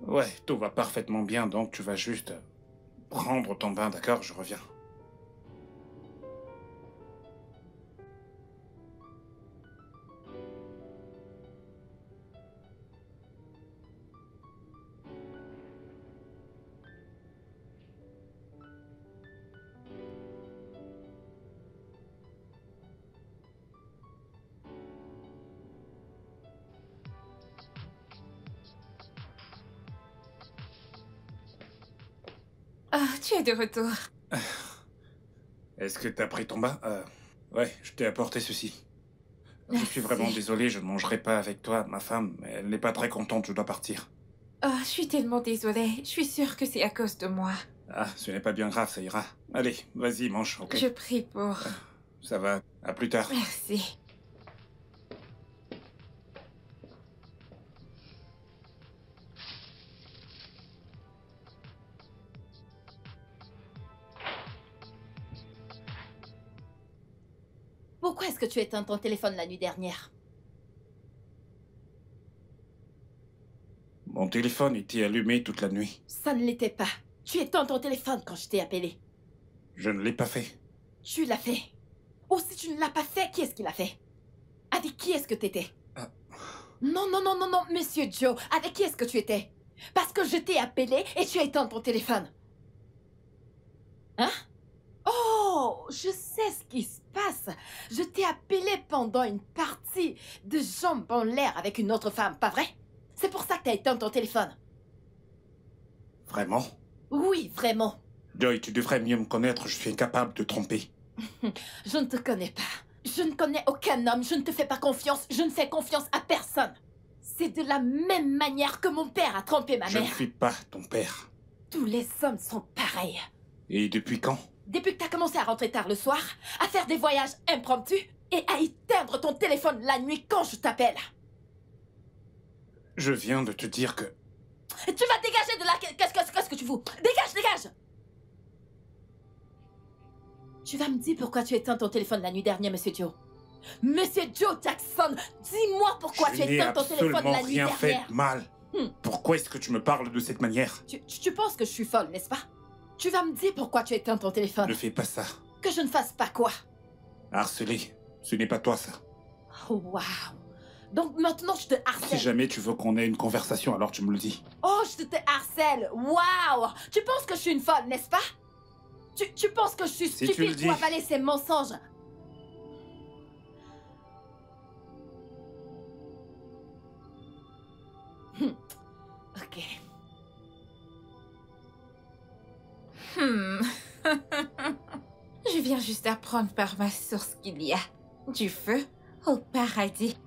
Ouais, tout va parfaitement bien, donc tu vas juste prendre ton bain, d'accord? Je reviens. Oh, tu es de retour. Est-ce que t'as pris ton bain? Ouais, je t'ai apporté ceci. Je suis Merci. vraiment désolé, je ne mangerai pas avec toi. Ma femme, elle n'est pas très contente, je dois partir. Oh, je suis tellement désolée. Je suis sûre que c'est à cause de moi. Ah, ce n'est pas bien grave, ça ira. Allez, vas-y, mange, ok? Je prie pour... Ça va, à plus tard. Merci. Pourquoi est-ce que tu éteins ton téléphone la nuit dernière? Mon téléphone était allumé toute la nuit. Ça ne l'était pas. Tu éteins ton téléphone quand je t'ai appelé. Je ne l'ai pas fait. Tu l'as fait. Ou si tu ne l'as pas fait, qui est-ce qui l'a fait? Avec qui est-ce que t'étais? Non, non, non, non, non, Monsieur Joe. Avec qui est-ce que tu étais? Parce que je t'ai appelé et tu as éteint ton téléphone. Hein? Oh, je sais ce qui se passe. Je t'ai appelé pendant une partie de jambes en l'air avec une autre femme, pas vrai? C'est pour ça que t'as éteint ton téléphone. Vraiment? Oui, vraiment. Joy, tu devrais mieux me connaître, je suis incapable de tromper. Je ne te connais pas. Je ne connais aucun homme, je ne te fais pas confiance, je ne fais confiance à personne. C'est de la même manière que mon père a trompé ma Je ne mère. suis pas ton père. Tous les hommes sont pareils. Et depuis quand? Depuis que t'as commencé à rentrer tard le soir, à faire des voyages impromptus et à éteindre ton téléphone la nuit quand je t'appelle. Je viens de te dire que... Tu vas dégager de là. Qu'est-ce que tu fous? Dégage, dégage! Tu vas me dire pourquoi tu éteins ton téléphone la nuit dernière, Monsieur Joe. Monsieur Joe Jackson, dis-moi pourquoi tu éteins ton téléphone la nuit rien fait dernière. de mal. Pourquoi est-ce que tu me parles de cette manière? Tu penses que je suis folle, n'est-ce pas? Tu vas me dire pourquoi tu éteins ton téléphone. Ne fais pas ça. Que je ne fasse pas quoi? Harceler, ce n'est pas toi ça. Oh, waouh. Donc maintenant je te Si harcèle. jamais tu veux qu'on ait une conversation, alors tu me le dis. Oh, je te harcèle. Waouh. Tu penses que je suis une folle, n'est-ce pas? Tu penses que je suis Si tu le stupide dis. pour avaler ces mensonges? Ok. Je viens juste d'apprendre par ma source qu'il y a du feu au paradis.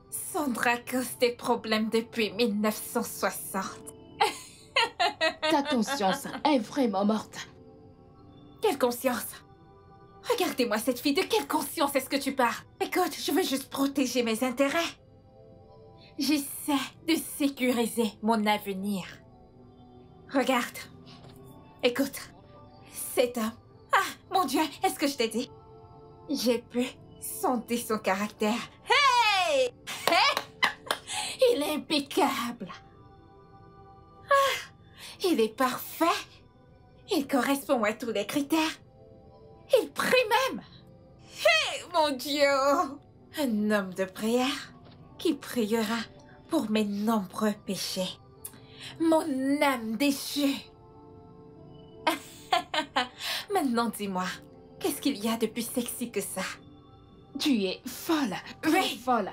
Sans attendre à cause des problèmes depuis 1960. Ta conscience est vraiment morte. Quelle conscience? Regardez-moi cette fille, de quelle conscience est-ce que tu parles? Écoute, je veux juste protéger mes intérêts. J'essaie de sécuriser mon avenir. Regarde. Écoute. Cet homme. Ah, mon Dieu, est-ce que je t'ai dit? J'ai pu sonder son caractère. Hey! Il est impeccable. Ah, il est parfait. Il correspond à tous les critères. Il prie même. Hey, mon Dieu! Un homme de prière qui priera pour mes nombreux péchés. Mon âme déchue. Maintenant, dis-moi, qu'est-ce qu'il y a de plus sexy que ça? Tu es folle, très Oui. folle.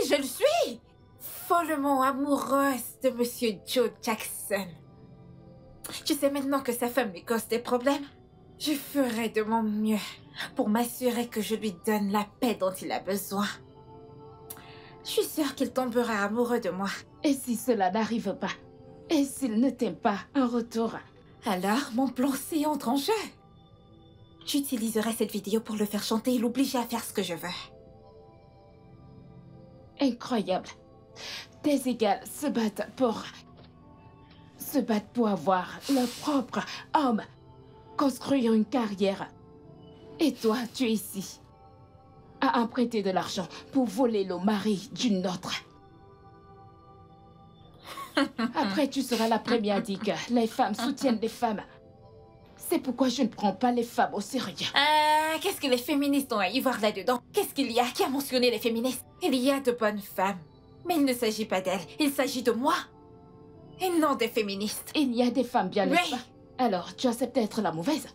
Je le suis! Follement amoureuse de Monsieur Joe Jackson. Tu sais maintenant que sa femme lui cause des problèmes? Je ferai de mon mieux pour m'assurer que je lui donne la paix dont il a besoin. Je suis sûre qu'il tombera amoureux de moi. Et si cela n'arrive pas? Et s'il ne t'aime pas en retour? Alors, mon plan C entre en jeu. J'utiliserai cette vidéo pour le faire chanter et l'obliger à faire ce que je veux. Incroyable. Tes égales se battent pour avoir leur propre homme, construire une carrière. Et toi, tu es ici, à emprunter de l'argent pour voler le mari d'une autre. Après, tu seras la première à dire que les femmes soutiennent les femmes. C'est pourquoi je ne prends pas les femmes au sérieux. Qu'est-ce que les féministes ont à y voir là-dedans? Qu'est-ce qu'il y a qui a mentionné les féministes? Il y a de bonnes femmes. Mais il ne s'agit pas d'elles, il s'agit de moi. Et non des féministes. Il y a des femmes bien, n'est-ce Oui. pas? Alors, tu acceptes d'être la mauvaise?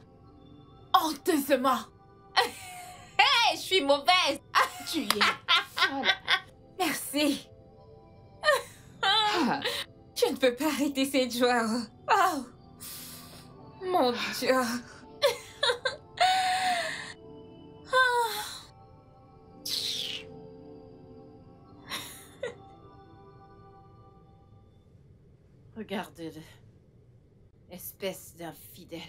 Honteusement. Hey, je suis mauvaise. Tu es folle. Merci. Ah, Je ne peux pas arrêter cette joie. Oh. Mon Dieu. Regardez-le. Espèce d'infidèle.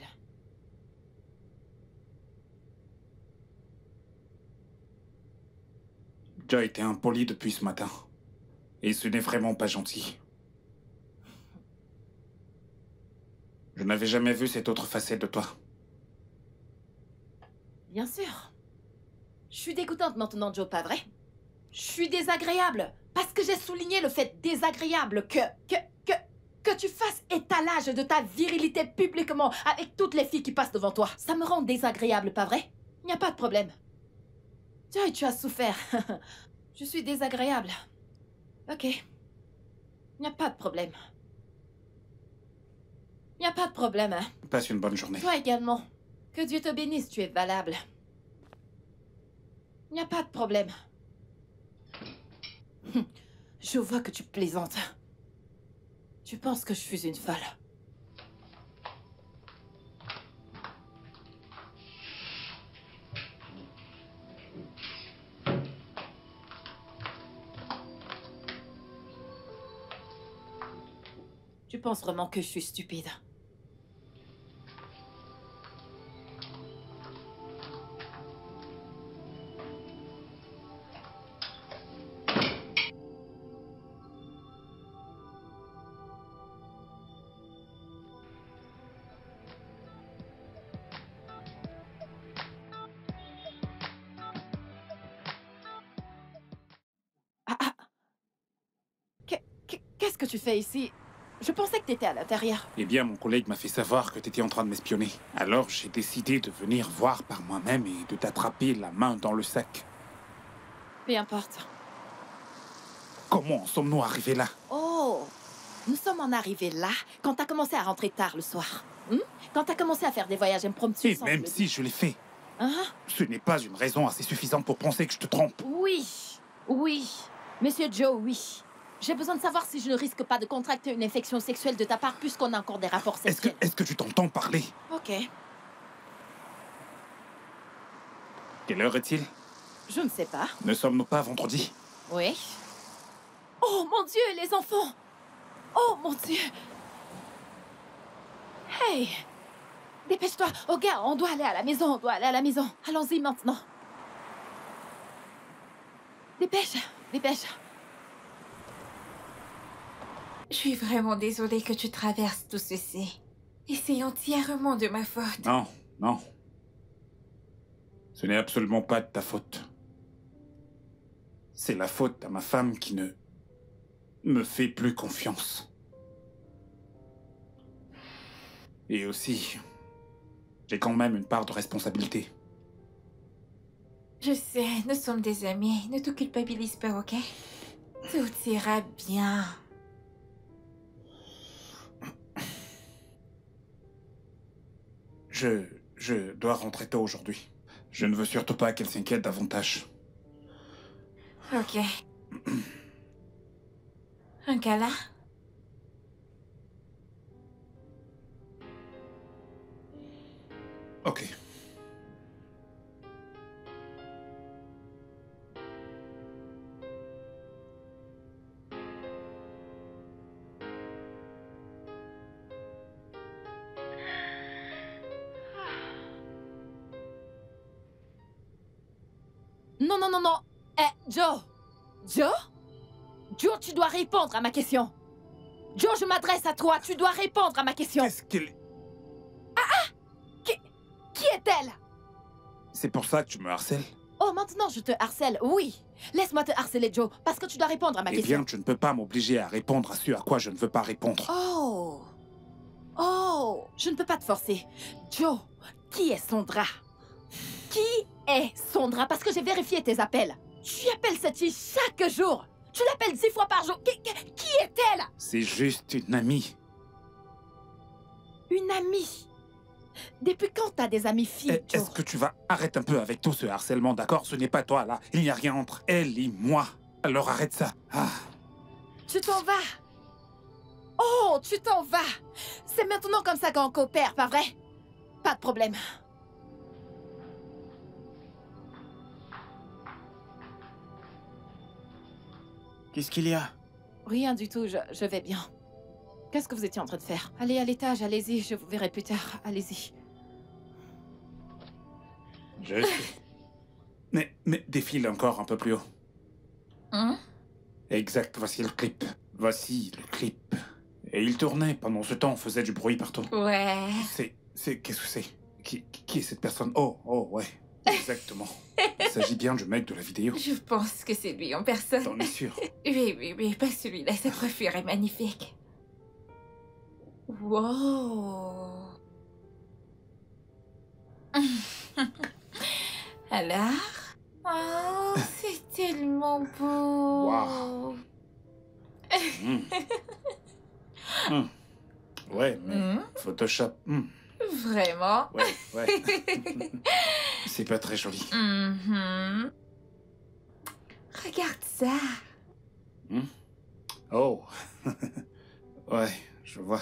Joe était impoli depuis ce matin. Et ce n'est vraiment pas gentil. Je n'avais jamais vu cette autre facette de toi. Bien sûr. Je suis dégoûtante maintenant, Joe, pas vrai? Je suis désagréable. Parce que j'ai souligné le fait désagréable que tu fasses étalage de ta virilité publiquement avec toutes les filles qui passent devant toi. Ça me rend désagréable, pas vrai? Il n'y a pas de problème. Joy, tu as souffert. Je suis désagréable. Ok. Il n'y a pas de problème. Il n'y a pas de problème, hein? Passe une bonne journée. Toi également. Que Dieu te bénisse, tu es valable. Il n'y a pas de problème. Je vois que tu plaisantes. Tu penses que je suis une folle. Tu penses vraiment que je suis stupide? Qu'est-ce que tu fais ici? Je pensais que t'étais à l'intérieur. Eh bien, mon collègue m'a fait savoir que t'étais en train de m'espionner. Alors, j'ai décidé de venir voir par moi-même et de t'attraper la main dans le sac. Peu importe. Comment en sommes-nous arrivés là? Oh! Nous sommes en arrivés là quand t'as commencé à rentrer tard le soir. Hmm? Quand t'as commencé à faire des voyages impromptus Et sans même me le si je l'ai fait, Hein? ce n'est pas une raison assez suffisante pour penser que je te trompe. Oui, oui. Monsieur Joe, oui. J'ai besoin de savoir si je ne risque pas de contracter une infection sexuelle de ta part puisqu'on a encore des rapports sexuels. Est-ce que tu t'entends parler? Ok. Quelle heure est-il? Je ne sais pas. Ne sommes-nous pas vendredi? Oui. Oh mon Dieu, les enfants! Oh mon Dieu! Hey! Dépêche-toi! Oh gars, on doit aller à la maison, on doit aller à la maison. Allons-y maintenant. Dépêche, dépêche. Je suis vraiment désolée que tu traverses tout ceci. Et c'est entièrement de ma faute. Non, non. Ce n'est absolument pas de ta faute. C'est la faute à ma femme qui ne me fait plus confiance. Et aussi, j'ai quand même une part de responsabilité. Je sais, nous sommes des amis. Ne te culpabilise pas, ok? Tout ira bien. Je dois rentrer tôt aujourd'hui. Je ne veux surtout pas qu'elle s'inquiète davantage. Ok. Un câlin? Ok. Non, non, non, non. Joe! Joe? Joe, tu dois répondre à ma question. Joe, je m'adresse à toi. Tu dois répondre à ma question. Qu'est-ce qu'elle... Qui est-elle? C'est pour ça que tu me harcèles? Oh, maintenant je te harcèle, oui. Laisse-moi te harceler, Joe, parce que tu dois répondre à ma Eh question. bien, tu ne peux pas m'obliger à répondre à ce à quoi je ne veux pas répondre. Oh! Oh! Je ne peux pas te forcer. Joe, qui est Sondra? Qui est Sondra? Parce que j'ai vérifié tes appels. Tu appelles cette fille chaque jour. Tu l'appelles 10 fois par jour. Qui est-elle? C'est juste une amie. Une amie? Depuis quand t'as des amies filles, Joe? Est-ce que tu vas arrêter un peu avec tout ce harcèlement, d'accord? Ce n'est pas toi, là. Il n'y a rien entre elle et moi. Alors arrête ça. Ah. Tu t'en vas? Oh, tu t'en vas? C'est maintenant comme ça qu'on coopère, pas vrai? Pas de problème. Qu'est-ce qu'il y a? Rien du tout, je vais bien. Qu'est-ce que vous étiez en train de faire? Allez à l'étage, allez-y, je vous verrai plus tard. Allez-y. Je sais. Mais défile encore un peu plus haut. Hein? Exact, voici le clip. Voici le clip. Et il tournait. Pendant ce temps, on faisait du bruit partout. Ouais. Qu'est-ce que c'est? Qui est cette personne? Oh, ouais. Exactement. Il s'agit bien du mec de la vidéo. Je pense que c'est lui en personne. T'en es sûr? Oui, pas celui-là. Sa coiffure est magnifique. Wow. Alors? Oh, c'est tellement beau. Wow. Mm. Mm. Ouais, mais Photoshop. Vraiment? Ouais. C'est pas très joli. Mhm. Regarde ça. Oh. Ouais, je vois.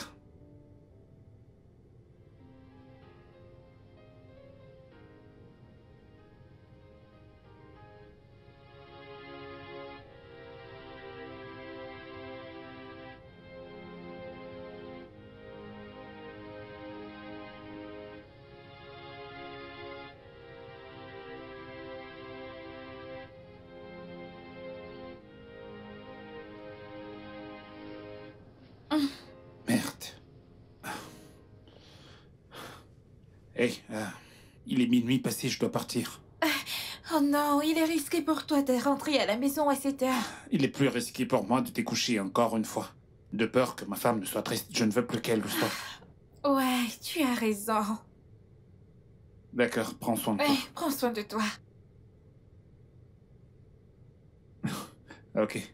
Merde. Hey, il est minuit passé, je dois partir. Oh non, il est risqué pour toi de rentrer à la maison à 7 heures. Il est plus risqué pour moi de découcher encore une fois. De peur que ma femme ne soit triste, je ne veux plus qu'elle le soit. Ouais, tu as raison. D'accord, prends soin de toi. Ouais, prends soin de toi. Ok.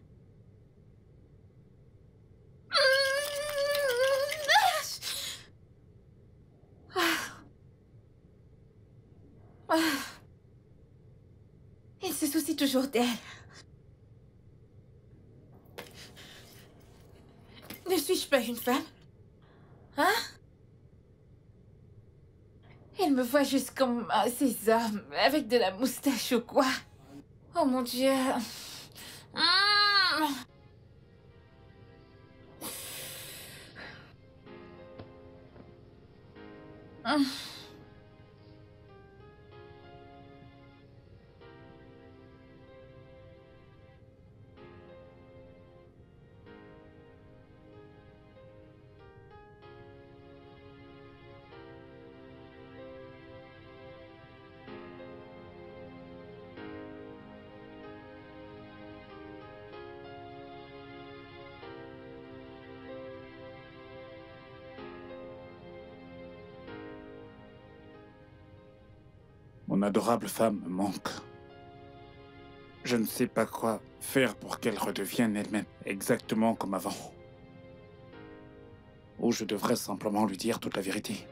Il se soucie toujours d'elle. Ne suis-je pas une femme? Hein? Il me voit juste comme ces hommes, avec de la moustache ou quoi. Oh mon Dieu. Mon adorable femme me manque. Je ne sais pas quoi faire pour qu'elle redevienne elle-même, exactement comme avant. Ou je devrais simplement lui dire toute la vérité.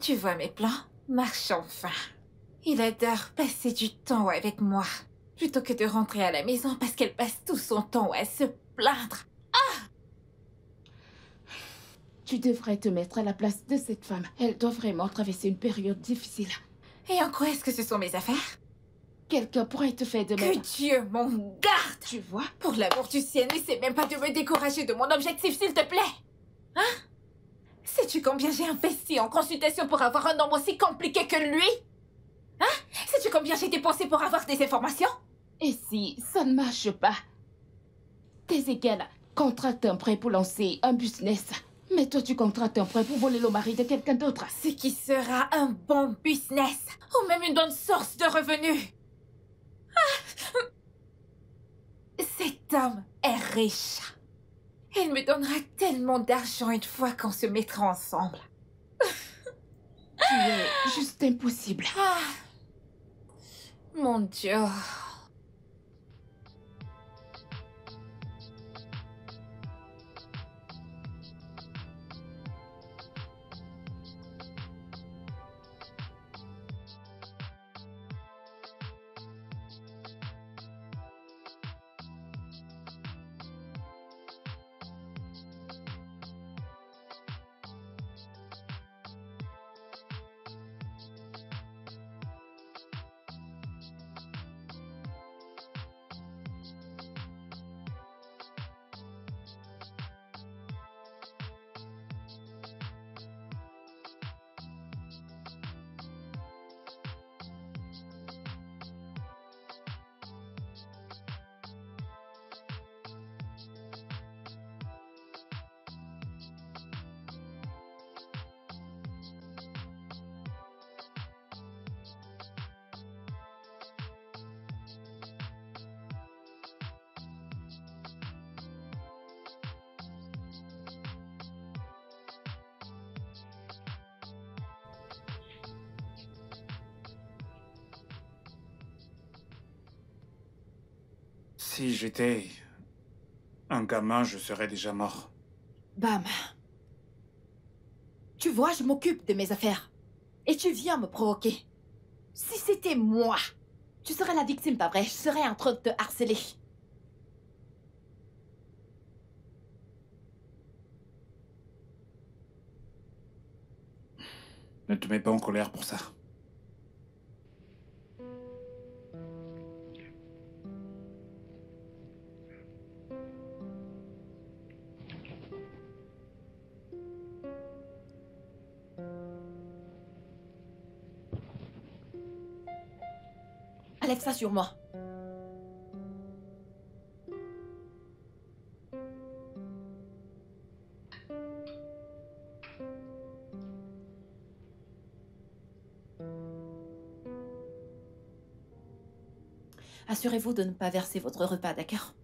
Tu vois mes plans? Marche enfin. Il adore passer du temps avec moi, plutôt que de rentrer à la maison parce qu'elle passe tout son temps à se plaindre. Tu devrais te mettre à la place de cette femme. Elle doit vraiment traverser une période difficile. Et en quoi est-ce que ce sont mes affaires? Quelqu'un pourrait te faire de Que même. Dieu m'en garde! Tu vois? Pour l'amour du ciel, n'essaie même pas de me décourager de mon objectif, s'il te plaît! Hein? Sais-tu combien j'ai investi en consultation pour avoir un homme aussi compliqué que lui? Hein? Sais-tu combien j'ai dépensé pour avoir des informations? Et si ça ne marche pas? Tes égales contractent un prêt pour lancer un business. Mais toi, tu contractes un prêt pour voler le mari de quelqu'un d'autre. Ce qui sera un bon business, ou même une bonne source de revenus. Ah! Cet homme est riche. Il me donnera tellement d'argent une fois qu'on se mettra ensemble. Tu es juste impossible. Ah! Mon Dieu. Si j'étais un gamin, je serais déjà mort. Bam. Tu vois, je m'occupe de mes affaires. Et tu viens me provoquer. Si c'était moi, tu serais la victime, pas vrai? Je serais en train de te harceler. Ne te mets pas en colère pour ça. Enlève ça sur moi. Assurez-vous de ne pas verser votre repas, d'accord?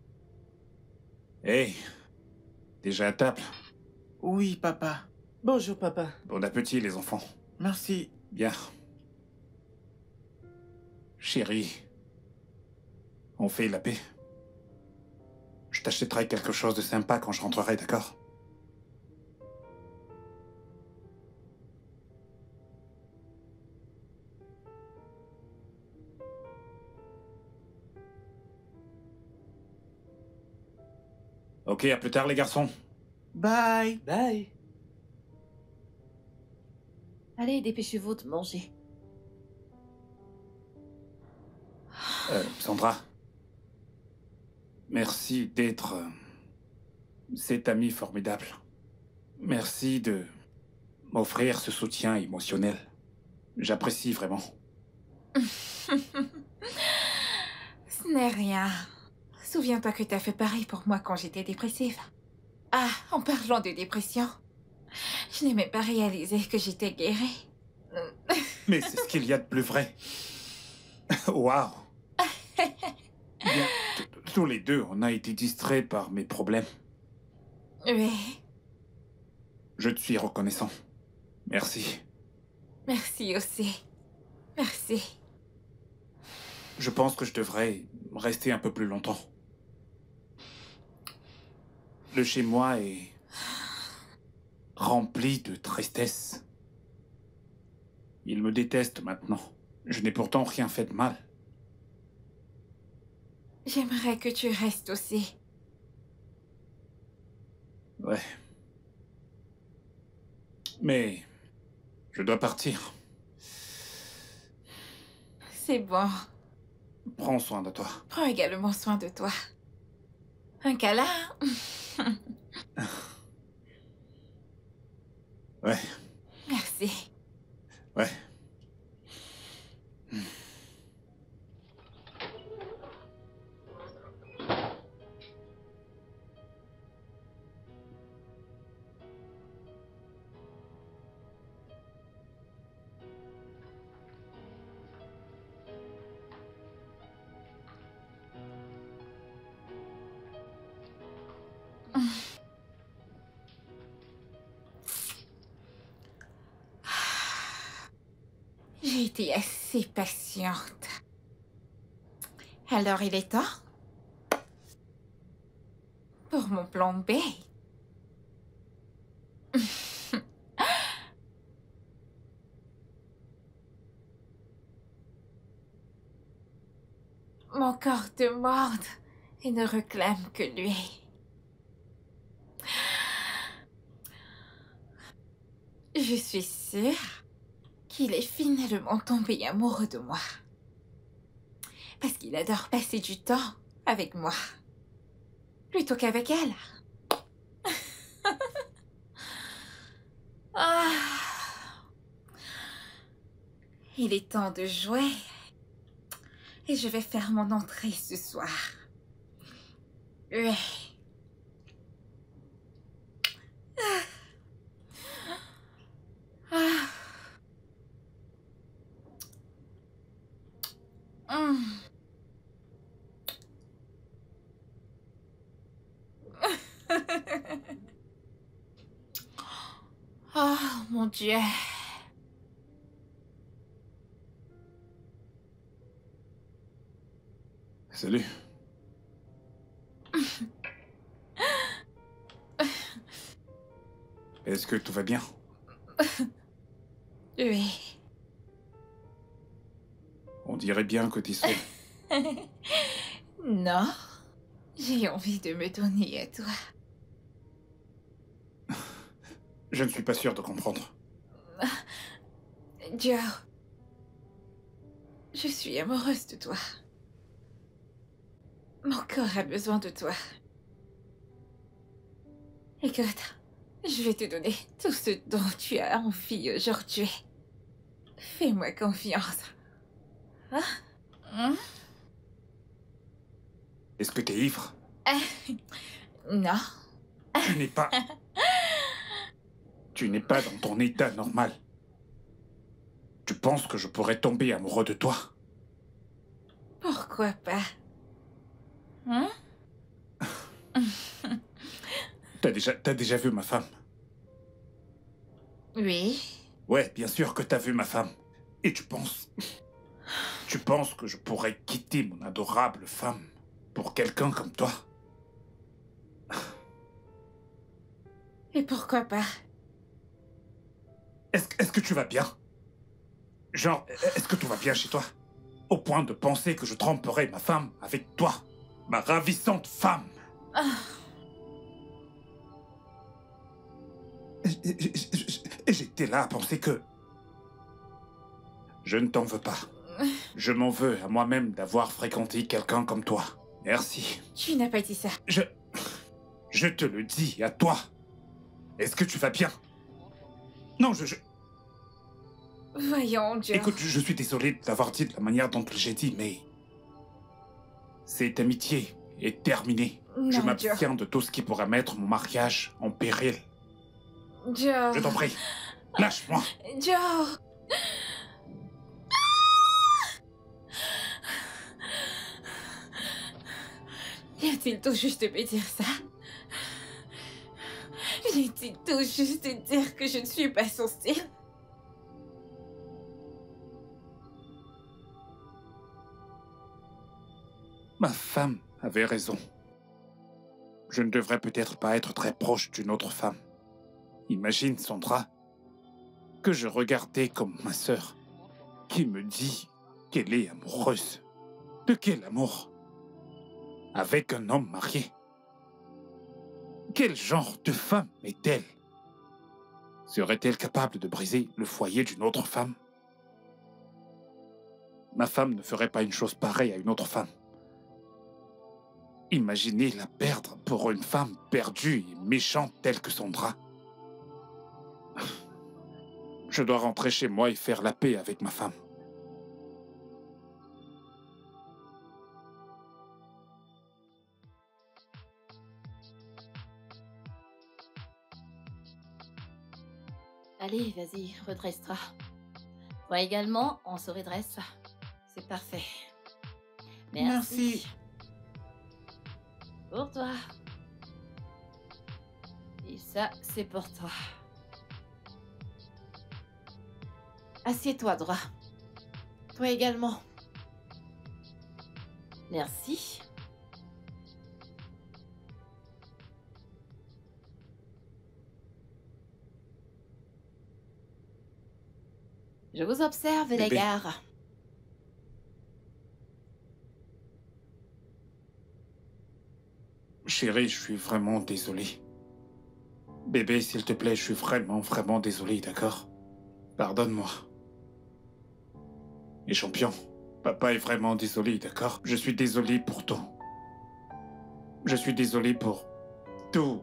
Hé, déjà à table. Oui, papa. Bonjour, papa. Bon appétit, les enfants. Merci. Bien. Chérie, On fait la paix. Je t'achèterai quelque chose de sympa quand je rentrerai, d'accord? Ok, à plus tard les garçons. Bye. Bye. Allez, dépêchez-vous de manger. Sandra. Merci d'être cet ami formidable. Merci de m'offrir ce soutien émotionnel. J'apprécie vraiment. Ce n'est rien. Souviens-toi que t'as fait pareil pour moi quand j'étais dépressive. Ah, en parlant de dépression, je n'ai même pas réalisé que j'étais guérie. Mais c'est ce qu'il y a de plus vrai. Waouh. Bien, tous les deux, on a été distraits par mes problèmes. Oui, Je te suis reconnaissant. Merci. merci aussi. Merci. Je pense que je devrais rester un peu plus longtemps. Le chez-moi est rempli de tristesse. Il me déteste maintenant. Je n'ai pourtant rien fait de mal. J'aimerais que tu restes aussi. Ouais. Mais je dois partir. C'est bon. Prends soin de toi. Prends également soin de toi. Un câlin? Ouais, Merci. ouais. J'ai été assez patiente. Alors il est temps pour mon plan B. Mon corps demande et ne réclame que lui. Je suis sûre qu'il est finalement tombé amoureux de moi. Parce qu'il adore passer du temps avec moi. Plutôt qu'avec elle. Ah. Il est temps de jouer. Et je vais faire mon entrée ce soir. Oui. Ah. Hum. Oh mon Dieu. Salut. Est-ce que tout va bien? Oui. On dirait bien que tu es seul. Non. J'ai envie de me donner à toi. Je ne suis pas sûr de comprendre. Joe. Je suis amoureuse de toi. Mon corps a besoin de toi. Écoute, je vais te donner tout ce dont tu as envie aujourd'hui. Fais-moi confiance. Hein? Hein? Est-ce que t'es ivre? Non. Tu n'es pas... Tu n'es pas dans ton état normal. Tu penses que je pourrais tomber amoureux de toi? Pourquoi pas? Hein? T'as déjà vu ma femme? Oui. Ouais, bien sûr que t'as vu ma femme. Et tu penses Tu penses que je pourrais quitter mon adorable femme pour quelqu'un comme toi? Et pourquoi pas? Est-ce que tu vas bien? Genre, est-ce que tout va bien chez toi? Au point de penser que je tromperais ma femme avec toi, ma ravissante femme. Et j'étais là à penser que... Je ne t'en veux pas. Je m'en veux à moi-même d'avoir fréquenté quelqu'un comme toi. Merci. Tu n'as pas dit ça. Je te le dis à toi. Est-ce que tu vas bien? Non, Voyons, Joe. Écoute, je suis désolé de t'avoir dit de la manière dont j'ai dit, mais... Cette amitié est terminée. Non, Je Joe. m'abstiens de tout ce qui pourrait mettre mon mariage en péril. Joe. Je t'en prie, lâche-moi. Joe. Vient-il tout juste de me dire ça? Vient-il tout juste de dire que je ne suis pas son style? Ma femme avait raison. Je ne devrais peut-être pas être très proche d'une autre femme. Imagine, Sandra, que je regardais comme ma sœur, qui me dit qu'elle est amoureuse. De quel amour? Avec un homme marié. Quel genre de femme est-elle? Serait-elle capable de briser le foyer d'une autre femme? Ma femme ne ferait pas une chose pareille à une autre femme. Imaginez la perdre pour une femme perdue et méchante telle que Sandra. Je dois rentrer chez moi et faire la paix avec ma femme. Allez, vas-y, redresse-toi. Toi également, on se redresse. C'est parfait. Merci. Pour toi. Et ça, c'est pour toi. Assieds-toi droit. Toi également. Merci. Je vous observe, les Bébé. gars. Chérie, je suis vraiment désolé. Bébé, s'il te plaît, je suis vraiment désolé, d'accord? Pardonne-moi. Et champion, papa est vraiment désolé, d'accord? Je suis désolé pour tout. Je suis désolé pour tout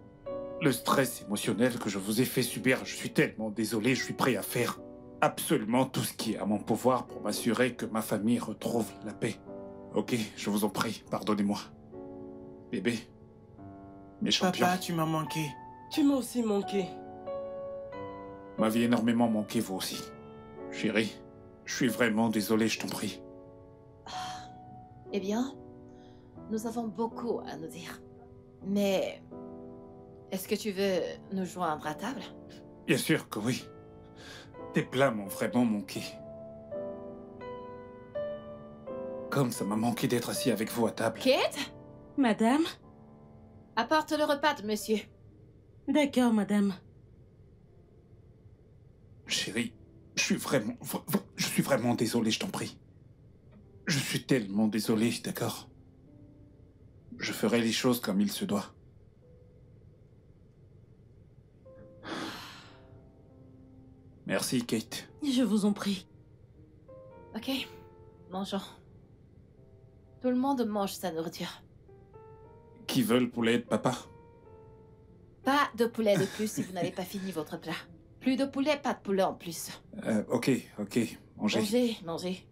le stress émotionnel que je vous ai fait subir. Je suis tellement désolé, je suis prêt à faire absolument tout ce qui est à mon pouvoir pour m'assurer que ma famille retrouve la paix. Ok, je vous en prie, pardonnez-moi. Bébé, mes champions, Papa, tu m'as manqué. Tu m'as aussi manqué. m'aviez énormément manqué vous aussi. Chérie, je suis vraiment désolé, je t'en prie. Eh bien, nous avons beaucoup à nous dire. Mais, est-ce que tu veux nous joindre à table? Bien sûr que oui. Tes plats m'ont vraiment manqué. Comme ça m'a manqué d'être assis avec vous à table. Kate, Madame? apporte le repas de monsieur. D'accord, madame. Chérie, je suis vraiment désolé, je t'en prie. Je suis tellement désolé, d'accord? Je ferai les choses comme il se doit. Merci, Kate. Je vous en prie. Ok, mangeons. Tout le monde mange sa nourriture. Qui veut le poulet de papa? Pas de poulet de plus si vous n'avez pas fini votre plat. Plus de poulet, pas de poulet en plus. Ok, mangez. Mangez, mangez.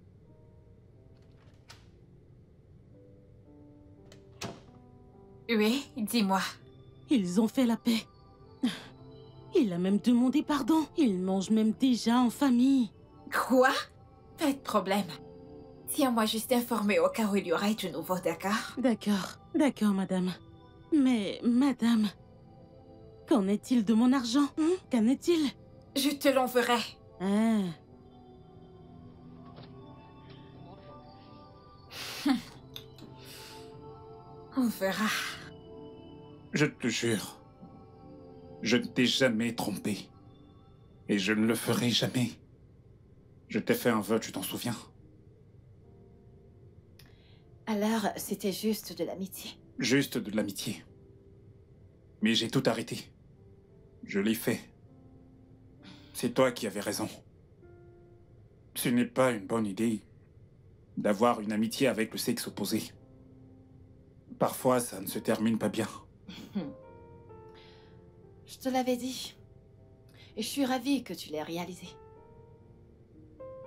Oui, dis-moi. Ils ont fait la paix. Il a même demandé pardon. Ils mangent même déjà en famille. Quoi? Pas de problème. Tiens-moi juste informé au cas où il y aurait du nouveau, d'accord? D'accord, madame. Mais, madame, qu'en est-il de mon argent? Qu'en est-il? Je te l'enverrai. Ah. On verra. Je te jure, je ne t'ai jamais trompé. Et je ne le ferai jamais. Je t'ai fait un vœu, tu t'en souviens? Alors, c'était juste de l'amitié. Juste de l'amitié. Mais j'ai tout arrêté. Je l'ai fait. C'est toi qui avais raison. Ce n'est pas une bonne idée d'avoir une amitié avec le sexe opposé. Parfois, ça ne se termine pas bien. Je te l'avais dit. Et je suis ravie que tu l'aies réalisé.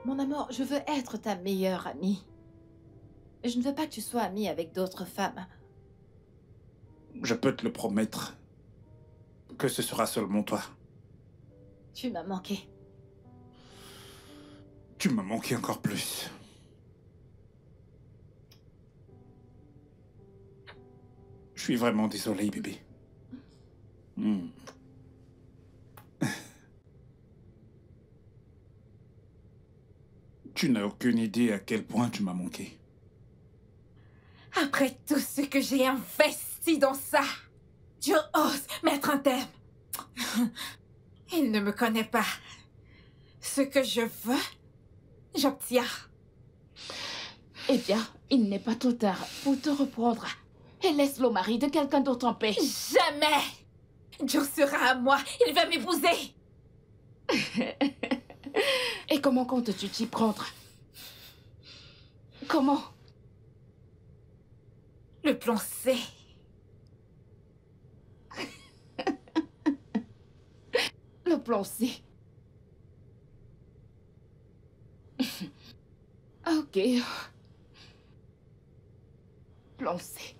Mon amour, je veux être ta meilleure amie. Et je ne veux pas que tu sois amie avec d'autres femmes. Je peux te le promettre que ce sera seulement toi. Tu m'as manqué. Tu m'as manqué encore plus. Je suis vraiment désolé, bébé. Tu n'as aucune idée à quel point tu m'as manqué. Après tout ce que j'ai investi dans ça, Dieu ose mettre un terme. Il ne me connaît pas. Ce que je veux, j'obtiens. Eh bien, il n'est pas trop tard pour te reprendre. Et laisse le mari de quelqu'un d'autre en paix. Jamais! Joe sera à moi. Il va m'épouser. Et comment comptes-tu t'y prendre? Comment? Le plan C. Le plan C. Ok. Plan C.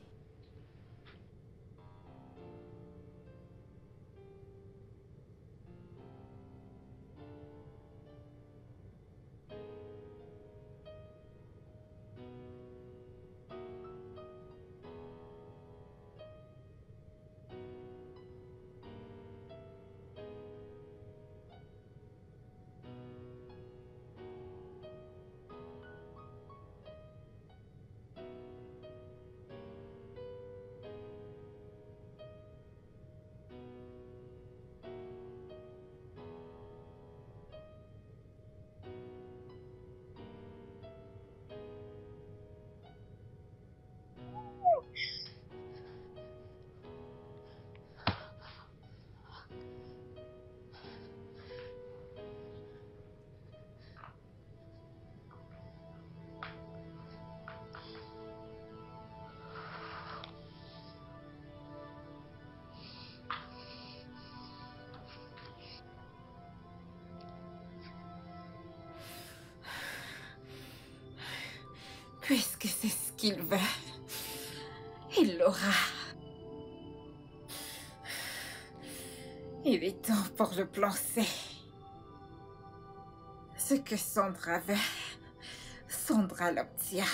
Puisque c'est ce qu'il veut, il l'aura. Il est temps pour le plan C. Ce que Sandra veut, Sandra l'obtient.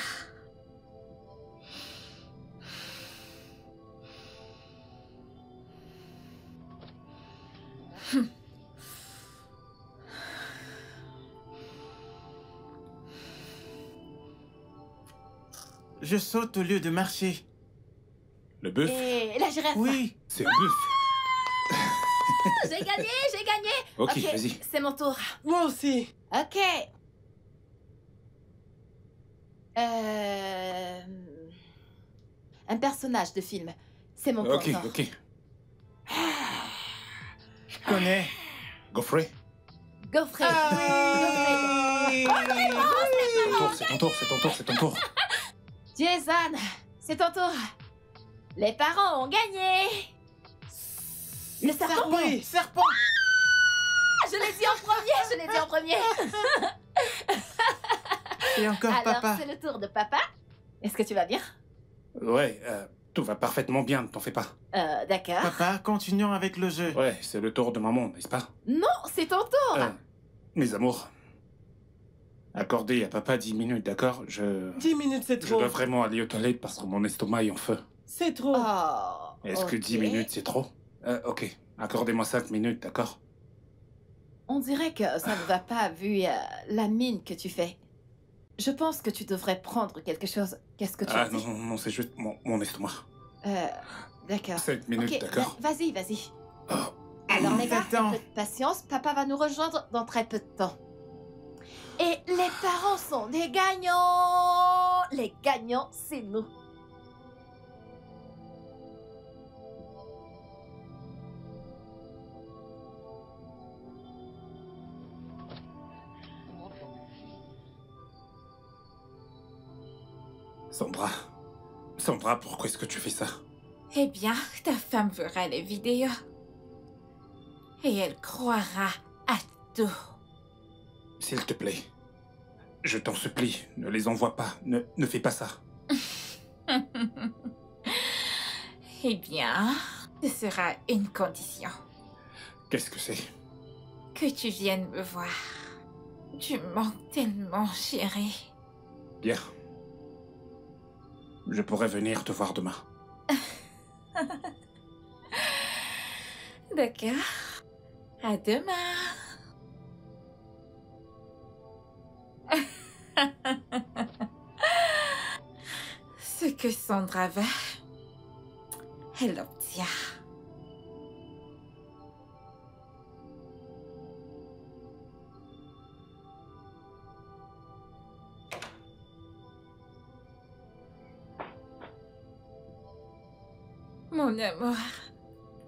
Je saute au lieu de marcher. Le bœuf? Et la girafe. Oui. C'est un bœuf. J'ai gagné, j'ai gagné. Ok, vas-y. C'est mon tour. Moi aussi. Ok. Un personnage de film. C'est mon Ok, tour. ok. Je connais. Godfrey? Godfrey. C'est ton tour, c'est ton tour, c'est ton tour. Jason, c'est ton tour. Les parents ont gagné. Le serpent. Oui, serpent. Je l'ai dit en premier, je l'ai dit en premier. Et encore Alors, papa. c'est le tour de papa. Est-ce que tu vas bien? Ouais, tout va parfaitement bien, ne t'en fais pas. D'accord. Papa, continuons avec le jeu. Ouais, c'est le tour de maman, n'est-ce pas? Non, c'est ton tour. Mes amours, accordez à papa 10 minutes, d'accord? 10 minutes, c'est Je trop. dois vraiment aller aux toilettes parce que mon estomac est en feu. C'est trop. Oh. Est-ce que 10 ok. minutes, c'est trop? Ok, accordez-moi 5 minutes, d'accord? On dirait que ça ne va pas vu la mine que tu fais. Je pense que tu devrais prendre quelque chose. Qu'est-ce que tu Ah dis? non, non, non, c'est juste mon estomac. D'accord. 5 minutes, Ok, d'accord? Vas-y. Oh. Alors les gars, Attends. un peu de patience, papa va nous rejoindre dans très peu de temps. Et les parents sont des gagnants. Les gagnants, c'est nous. Sandra, pourquoi est-ce que tu fais ça? Eh bien, ta femme verra les vidéos. Et elle croira à tout. S'il te plaît, je t'en supplie, ne les envoie pas, ne fais pas ça. Eh bien, ce sera une condition. Qu'est-ce que c'est? Que tu viennes me voir. Tu manques tellement, chérie. Bien. Je pourrais venir te voir demain. D'accord. À demain. Ce que Sandra veut, elle l'obtient. Mon amour,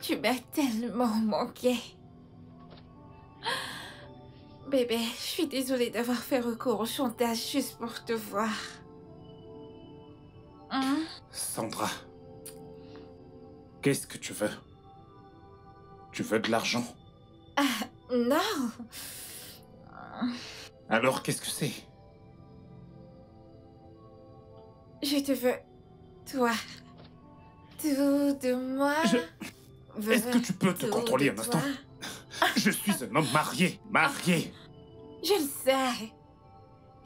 tu m'as tellement manqué. Bébé, je suis désolée d'avoir fait recours au chantage juste pour te voir. Hein? Sandra, qu'est-ce que tu veux? Tu veux de l'argent? Non. Alors qu'est-ce que c'est? Je te veux, toi. Tout de moi. Est-ce que tu peux te Tout contrôler de un instant? toi. Je suis un homme marié. Je le sais.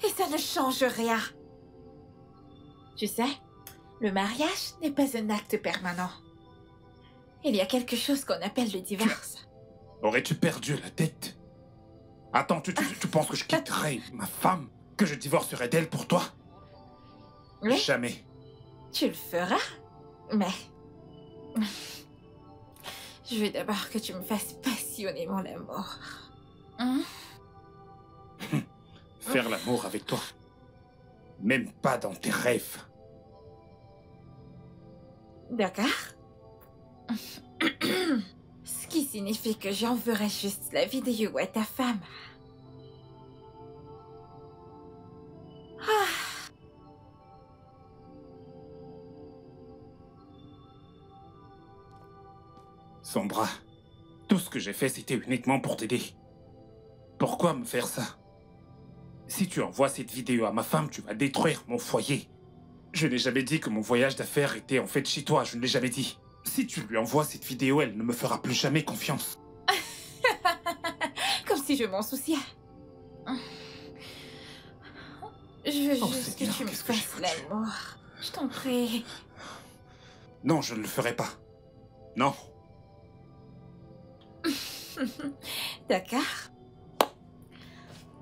Et ça ne change rien. Tu sais, le mariage n'est pas un acte permanent. Il y a quelque chose qu'on appelle le divorce. Aurais-tu perdu la tête? Attends, tu penses que je quitterais ma femme? Que je divorcerais d'elle pour toi? Oui, Jamais. tu le feras, mais... Je veux d'abord que tu me fasses passionnément l'amour. Hein? Faire l'amour avec toi. Même pas dans tes rêves. D'accord. Ce qui signifie que j'enverrai juste la vidéo à ta femme. Sandra, tout ce que j'ai fait, c'était uniquement pour t'aider. Pourquoi me faire ça? Si tu envoies cette vidéo à ma femme, tu vas détruire mon foyer. Je n'ai jamais dit que mon voyage d'affaires était en fait chez toi, je ne l'ai jamais dit. Si tu lui envoies cette vidéo, elle ne me fera plus jamais confiance. Comme si je m'en souciais. Je veux Oh, juste que Seigneur, tu me qu'est-ce que j'ai fasses foutu? l'amour. Je t'en prie. Non, je ne le ferai pas. Non. D'accord.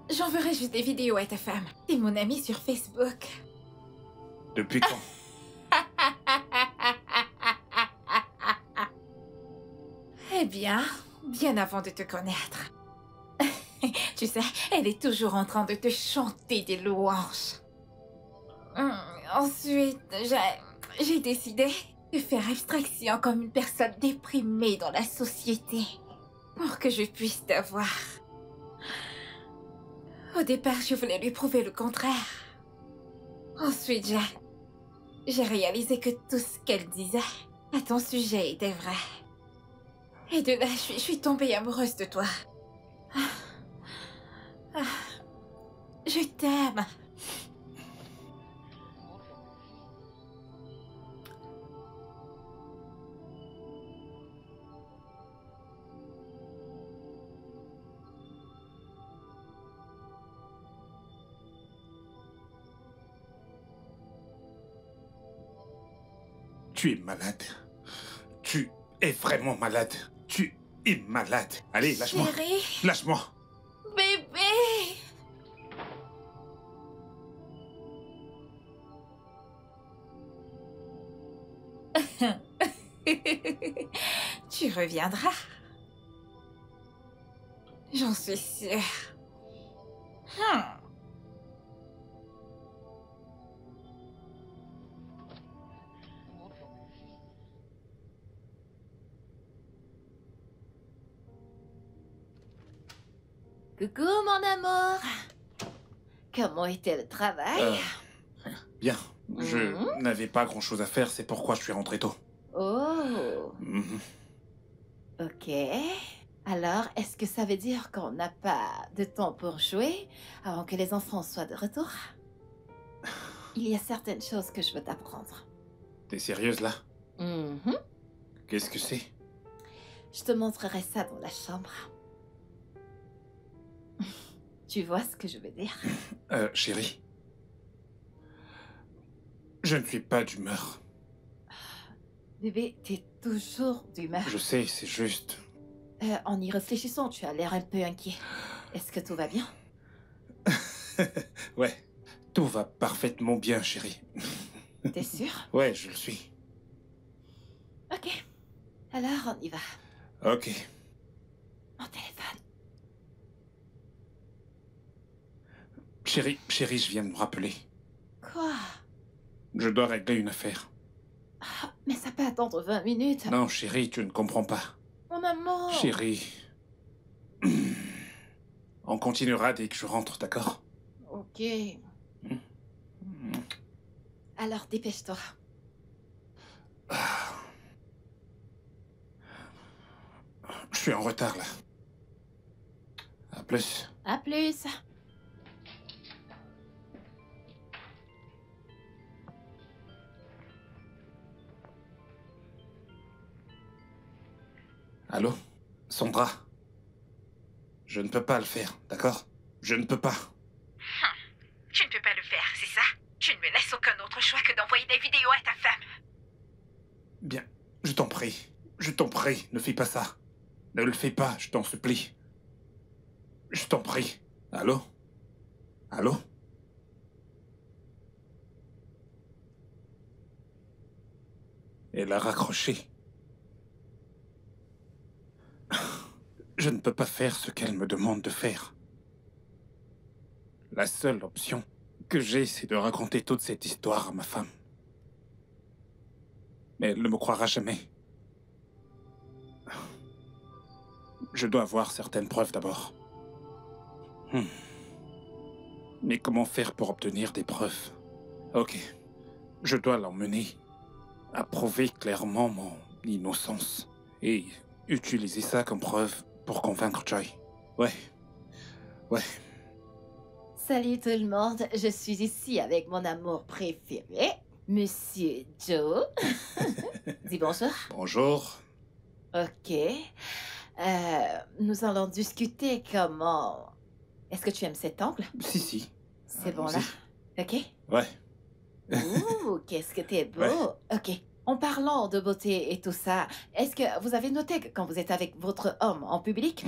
J'enverrai juste des vidéos à ta femme. T'es mon amie sur Facebook. Depuis quand? Eh bien, bien avant de te connaître. Tu sais, elle est toujours en train de te chanter des louanges. Ensuite, j'ai décidé de faire abstraction comme une personne déprimée dans la société pour que je puisse t'avoir. Au départ, je voulais lui prouver le contraire. Ensuite, j'ai réalisé que tout ce qu'elle disait à ton sujet était vrai. Et de là, je suis tombée amoureuse de toi. Je t'aime. Tu es malade. Tu es vraiment malade. Tu es malade. Allez, lâche-moi. Chérie, Lâche-moi. bébé. Tu reviendras. J'en suis sûre. Coucou, mon amour. Comment était le travail? Bien. Je n'avais pas grand-chose à faire, c'est pourquoi je suis rentré tôt. Oh, Mhm. ok. Alors, est-ce que ça veut dire qu'on n'a pas de temps pour jouer avant que les enfants soient de retour? Il y a certaines choses que je veux t'apprendre. T'es sérieuse là? Mhm. Qu'est-ce que c'est? Je te montrerai ça dans la chambre. Tu vois ce que je veux dire? Chérie. Je ne suis pas d'humeur. Bébé, t'es toujours d'humeur. Je sais, c'est juste... En y réfléchissant, tu as l'air un peu inquiet. Est-ce que tout va bien? Ouais, tout va parfaitement bien, chérie. T'es sûr? Ouais, je le suis. Ok. Alors, on y va. Ok. Mon téléphone. Chérie, je viens de me rappeler. Quoi? Je dois régler une affaire. Ah, mais ça peut attendre 20 minutes. Non, chérie, tu ne comprends pas. Mon amour. Chérie... On continuera dès que je rentre, d'accord? Ok. Alors, dépêche-toi. Je suis en retard, là. À plus. À plus. Allô? Sandra? Je ne peux pas le faire, d'accord? Je ne peux pas. Tu ne peux pas le faire, c'est ça? Tu ne me laisses aucun autre choix que d'envoyer des vidéos à ta femme. Bien, je t'en prie. Je t'en prie, ne fais pas ça. Ne le fais pas, je t'en supplie. Je t'en prie. Allô? Allô? Elle a raccroché. Je ne peux pas faire ce qu'elle me demande de faire. La seule option que j'ai, c'est de raconter toute cette histoire à ma femme. Mais elle ne me croira jamais. Je dois avoir certaines preuves d'abord. Mais comment faire pour obtenir des preuves? Ok. Je dois l'emmener à prouver clairement mon innocence. Et utiliser ça comme preuve pour convaincre Joy. Ouais. Ouais. Salut tout le monde, je suis ici avec mon amour préféré, Monsieur Joe. Dis bonjour. Bonjour. Ok. Nous allons discuter comment... Est-ce que tu aimes cet angle? Si. C'est bon Allons-y. là? Ok. Ouais. Ouh, qu'est-ce que t'es beau. Ouais. Ok. En parlant de beauté et tout ça, est-ce que vous avez noté que quand vous êtes avec votre homme en public,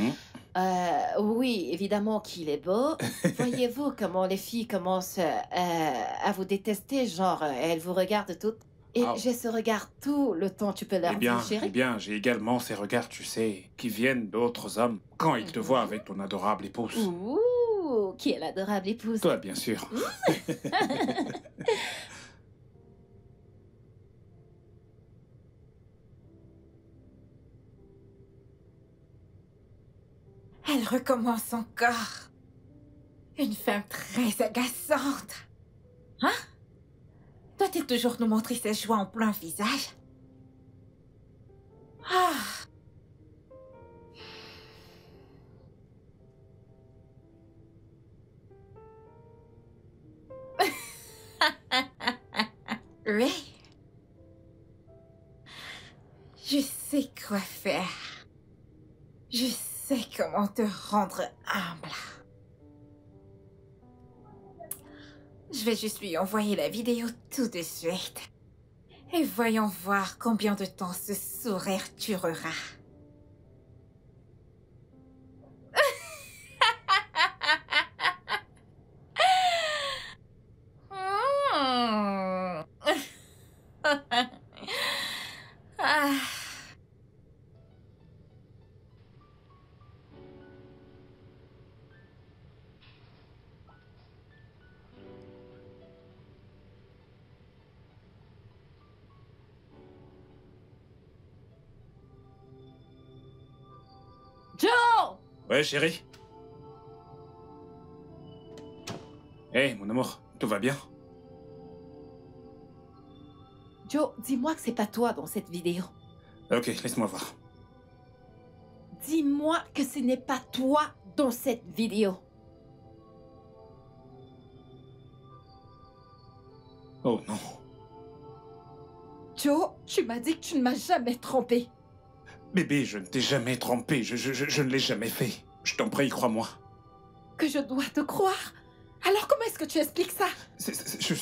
oui, évidemment qu'il est beau. Voyez-vous comment les filles commencent à vous détester, genre elles vous regardent toutes. Et Ah. j'ai ce regard tout le temps, tu peux leur dire, Eh chérie. bien, j'ai également ces regards, tu sais, qui viennent d'autres hommes quand ils te voient avec ton adorable épouse. Ouh, qui est l'adorable épouse. Toi, bien sûr. Elle recommence encore. Une femme très agaçante. Hein? Doit-il toujours nous montrer ses joies en plein visage? Ah! Oui. Je sais quoi faire. Je sais comment te rendre humble. Je vais juste lui envoyer la vidéo tout de suite. Et voyons voir combien de temps ce sourire durera. Ouais, chérie? Hey, mon amour, tout va bien? Joe, dis-moi que c'est pas toi dans cette vidéo. Ok, laisse-moi voir. Dis-moi que ce n'est pas toi dans cette vidéo. Oh non. Joe, tu m'as dit que tu ne m'as jamais trompé. Bébé, je ne t'ai jamais trompé. Je ne l'ai jamais fait. Je t'en prie, crois-moi. Que je dois te croire? Alors comment est-ce que tu expliques ça?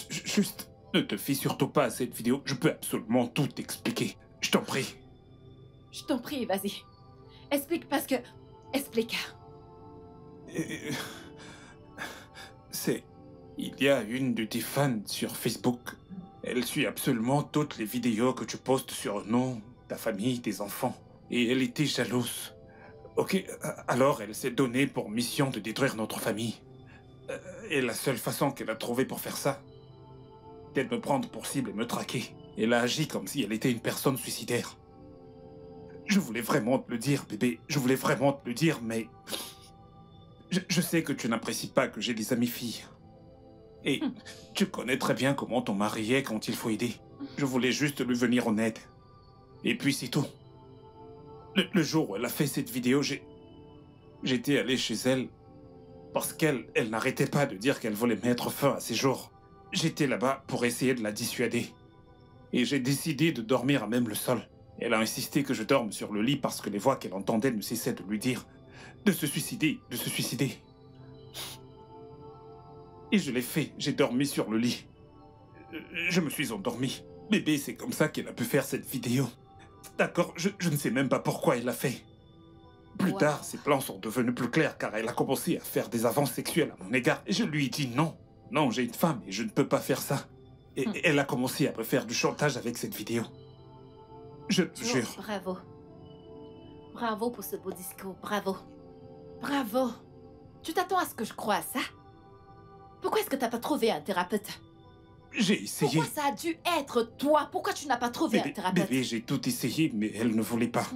Juste, ne te fie surtout pas à cette vidéo. Je peux absolument tout t'expliquer. Je t'en prie. Je t'en prie, vas-y. Explique parce que... Explique. Il y a une de tes fans sur Facebook. Elle suit absolument toutes les vidéos que tu postes sur nous, ta famille, tes enfants. Et elle était jalouse. Ok, alors elle s'est donnée pour mission de détruire notre famille. Et la seule façon qu'elle a trouvée pour faire ça, c'est de me prendre pour cible et me traquer. Elle a agi comme si elle était une personne suicidaire. Je voulais vraiment te le dire, bébé. Je voulais vraiment te le dire, mais... Je sais que tu n'apprécies pas que j'ai des amis filles. Et tu connais très bien comment ton mari est quand il faut aider. Je voulais juste lui venir en aide. Et puis c'est tout. Le jour où elle a fait cette vidéo, j'étais allé chez elle parce qu'elle n'arrêtait pas de dire qu'elle voulait mettre fin à ses jours. J'étais là-bas pour essayer de la dissuader. Et j'ai décidé de dormir à même le sol. Elle a insisté que je dorme sur le lit parce que les voix qu'elle entendait ne cessaient de lui dire de se suicider, de se suicider. Et je l'ai fait, j'ai dormi sur le lit. Je me suis endormi. Bébé, c'est comme ça qu'elle a pu faire cette vidéo. D'accord, je ne sais même pas pourquoi elle l'a fait. Plus tard, ses plans sont devenus plus clairs car elle a commencé à faire des avances sexuelles à mon égard. Et je lui ai dit non. Non, j'ai une femme et je ne peux pas faire ça. Et elle a commencé à me faire du chantage avec cette vidéo. Je te jure. Bravo. Bravo pour ce beau discours, bravo. Bravo. Tu t'attends à ce que je croie à ça? Pourquoi est-ce que t'as pas trouvé un thérapeute? J'ai essayé. Pourquoi ça a dû être toi? Pourquoi tu n'as pas trouvé un thérapeute? Bébé, j'ai tout essayé, mais elle ne voulait pas.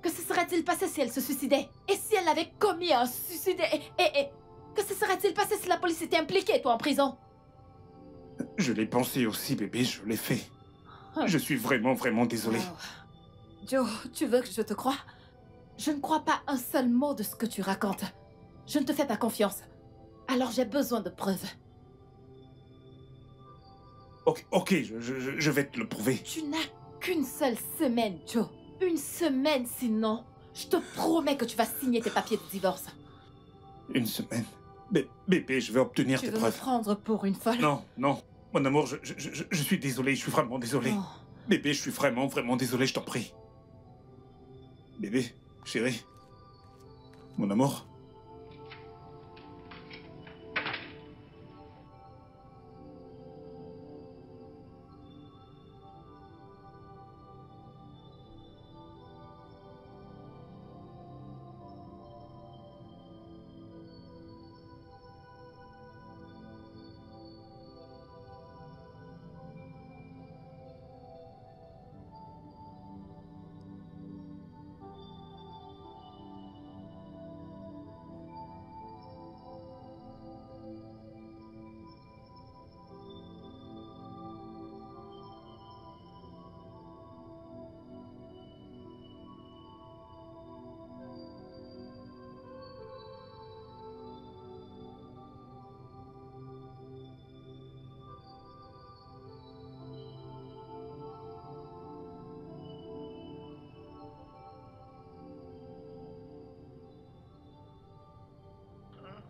Que se serait-il passé si elle se suicidait? Et si elle avait commis un suicide? Et que se serait-il passé si la police était impliquée, toi, en prison? Je l'ai pensé aussi, bébé, je l'ai fait. Je suis vraiment, vraiment désolé. Oh. Joe, tu veux que je te croie? Je ne crois pas un seul mot de ce que tu racontes. Je ne te fais pas confiance. Alors j'ai besoin de preuves. Ok, je vais te le prouver. Tu n'as qu'une seule semaine, Joe. Une semaine, sinon, je te promets que tu vas signer tes papiers de divorce. Une semaine? Bébé, je vais obtenir tes preuves. Tu veux me prendre pour une folle? Non, non. Mon amour, je suis désolé, je suis vraiment désolé. Oh. Bébé, je suis vraiment, vraiment désolé, je t'en prie. Bébé, chérie, mon amour.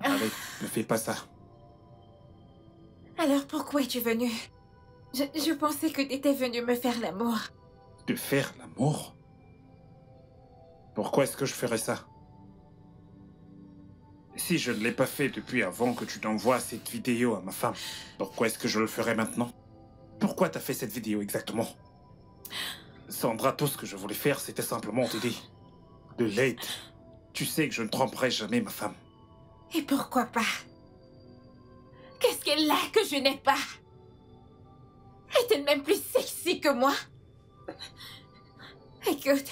Allez, ne fais pas ça. Alors pourquoi es-tu venu? Je pensais que t'étais venu me faire l'amour. Te faire l'amour? Pourquoi est-ce que je ferais ça? Si je ne l'ai pas fait depuis avant que tu t'envoies cette vidéo à ma femme, pourquoi est-ce que je le ferais maintenant? Pourquoi t'as fait cette vidéo exactement? Sandra, tout ce que je voulais faire, c'était simplement t'aider. De l'aide. Tu sais que je ne tromperai jamais ma femme. Et pourquoi pas? Qu'est-ce qu'elle a que je n'ai pas? Est-elle même plus sexy que moi? Écoute,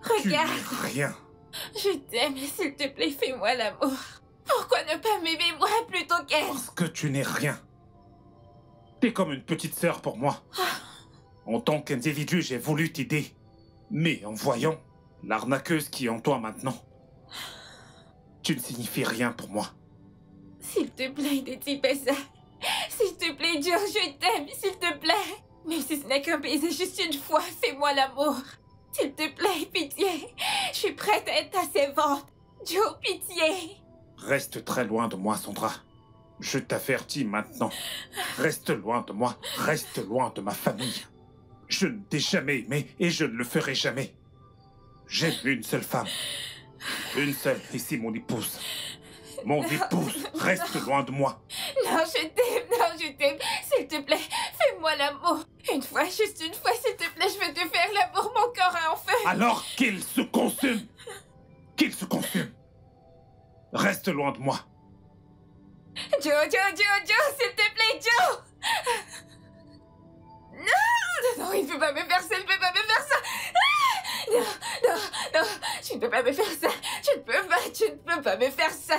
Tu regarde. n'es rien. Je t'aime, s'il te plaît, fais-moi l'amour. Pourquoi ne pas m'aimer moi plutôt qu'elle? Parce que tu n'es rien. T'es comme une petite sœur pour moi. En tant qu'individu, j'ai voulu t'aider. Mais en voyant l'arnaqueuse qui est en toi maintenant, tu ne signifies rien pour moi. S'il te plaît, ne dis pas ça. S'il te plaît, Joe, je t'aime, s'il te plaît. Même si ce n'est qu'un baiser juste une fois, fais-moi l'amour. S'il te plaît, pitié. Je suis prête à être ta servante. Joe, pitié. Reste très loin de moi, Sandra. Je t'avertis maintenant. Reste loin de moi. Reste loin de ma famille. Je ne t'ai jamais aimé et je ne le ferai jamais. J'aime une seule femme. Une seule, et c'est mon épouse. Mon épouse, reste loin de moi. Non, je t'aime, s'il te plaît, fais-moi l'amour. Une fois, juste une fois, s'il te plaît, je veux te faire l'amour, mon corps est en feu. Alors qu'il se consume. Qu'il se consume. Reste loin de moi. Joe, s'il te plaît, Joe. Non, il ne peut pas me faire ça, il ne peut pas me faire ça. Non, tu ne peux pas me faire ça. Tu ne peux pas me faire ça.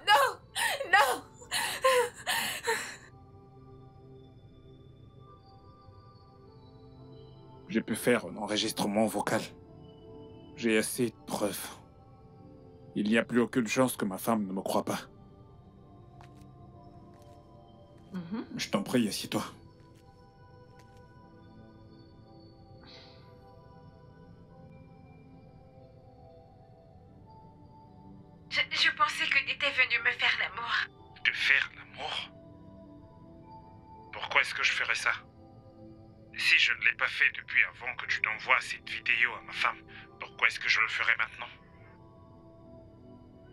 Non. Non. J'ai pu faire un enregistrement vocal. J'ai assez de preuves. Il n'y a plus aucune chance que ma femme ne me croie pas. Je t'en prie, assieds-toi. Je pensais que tu étais venu me faire l'amour. Te faire l'amour? Pourquoi est-ce que je ferais ça? Si je ne l'ai pas fait depuis avant que tu t'envoies cette vidéo à ma femme, pourquoi est-ce que je le ferais maintenant?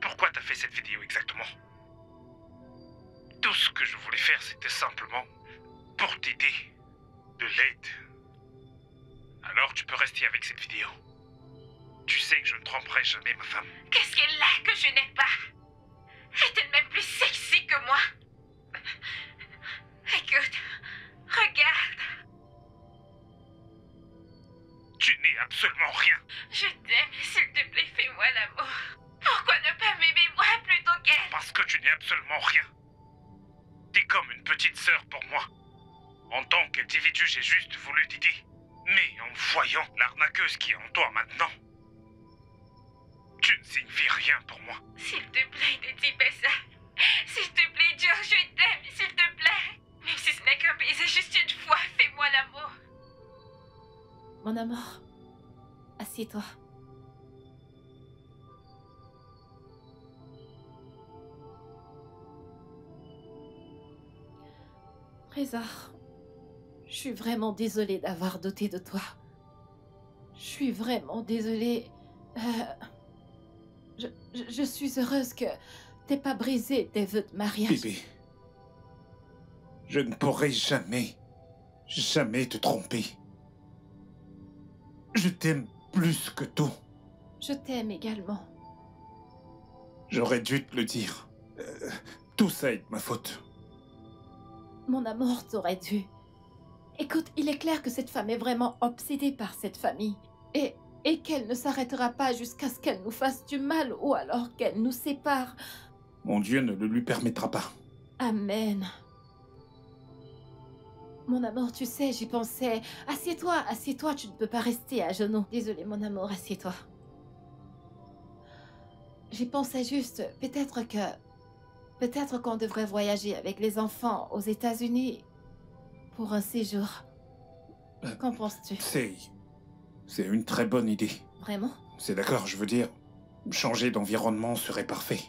Pourquoi t'as fait cette vidéo exactement? Tout ce que je voulais faire, c'était simplement pour t'aider, de l'aide. Alors tu peux rester avec cette vidéo. Tu sais que je ne tromperai jamais ma femme. Qu'est-ce qu'elle a que je n'ai pas? Est-elle même plus sexy que moi? Écoute, regarde. Tu n'es absolument rien. Je t'aime, s'il te plaît, fais-moi l'amour. Pourquoi ne pas m'aimer moi plutôt qu'elle? Parce que tu n'es absolument rien. T'es comme une petite sœur pour moi. En tant qu'individu, j'ai juste voulu t'aider. Mais en voyant l'arnaqueuse qui est en toi maintenant, tu ne signifies rien pour moi. S'il te plaît, ne dis pas ça. S'il te plaît, Joe, je t'aime, s'il te plaît. Même si ce n'est qu'un baiser juste une fois, fais-moi l'amour. Mon amour, assieds-toi. Trésor, je suis vraiment désolée d'avoir douté de toi. Je suis vraiment désolée. Je suis heureuse que t'aies pas brisé tes vœux de mariage. Bébé, je ne pourrai jamais te tromper. Je t'aime plus que tout. Je t'aime également. J'aurais dû te le dire. Tout ça est de ma faute. Mon amour, t'aurais dû. Écoute, il est clair que cette femme est vraiment obsédée par cette famille. Et qu'elle ne s'arrêtera pas jusqu'à ce qu'elle nous fasse du mal ou alors qu'elle nous sépare. Mon Dieu ne le lui permettra pas. Amen. Mon amour, tu sais, j'y pensais. Assieds-toi, tu ne peux pas rester à genoux. Désolée, mon amour, assieds-toi. J'y pensais juste, peut-être qu'on devrait voyager avec les enfants aux États-Unis pour un séjour. Qu'en penses-tu? C'est une très bonne idée. Vraiment? C'est d'accord, je veux dire, changer d'environnement serait parfait.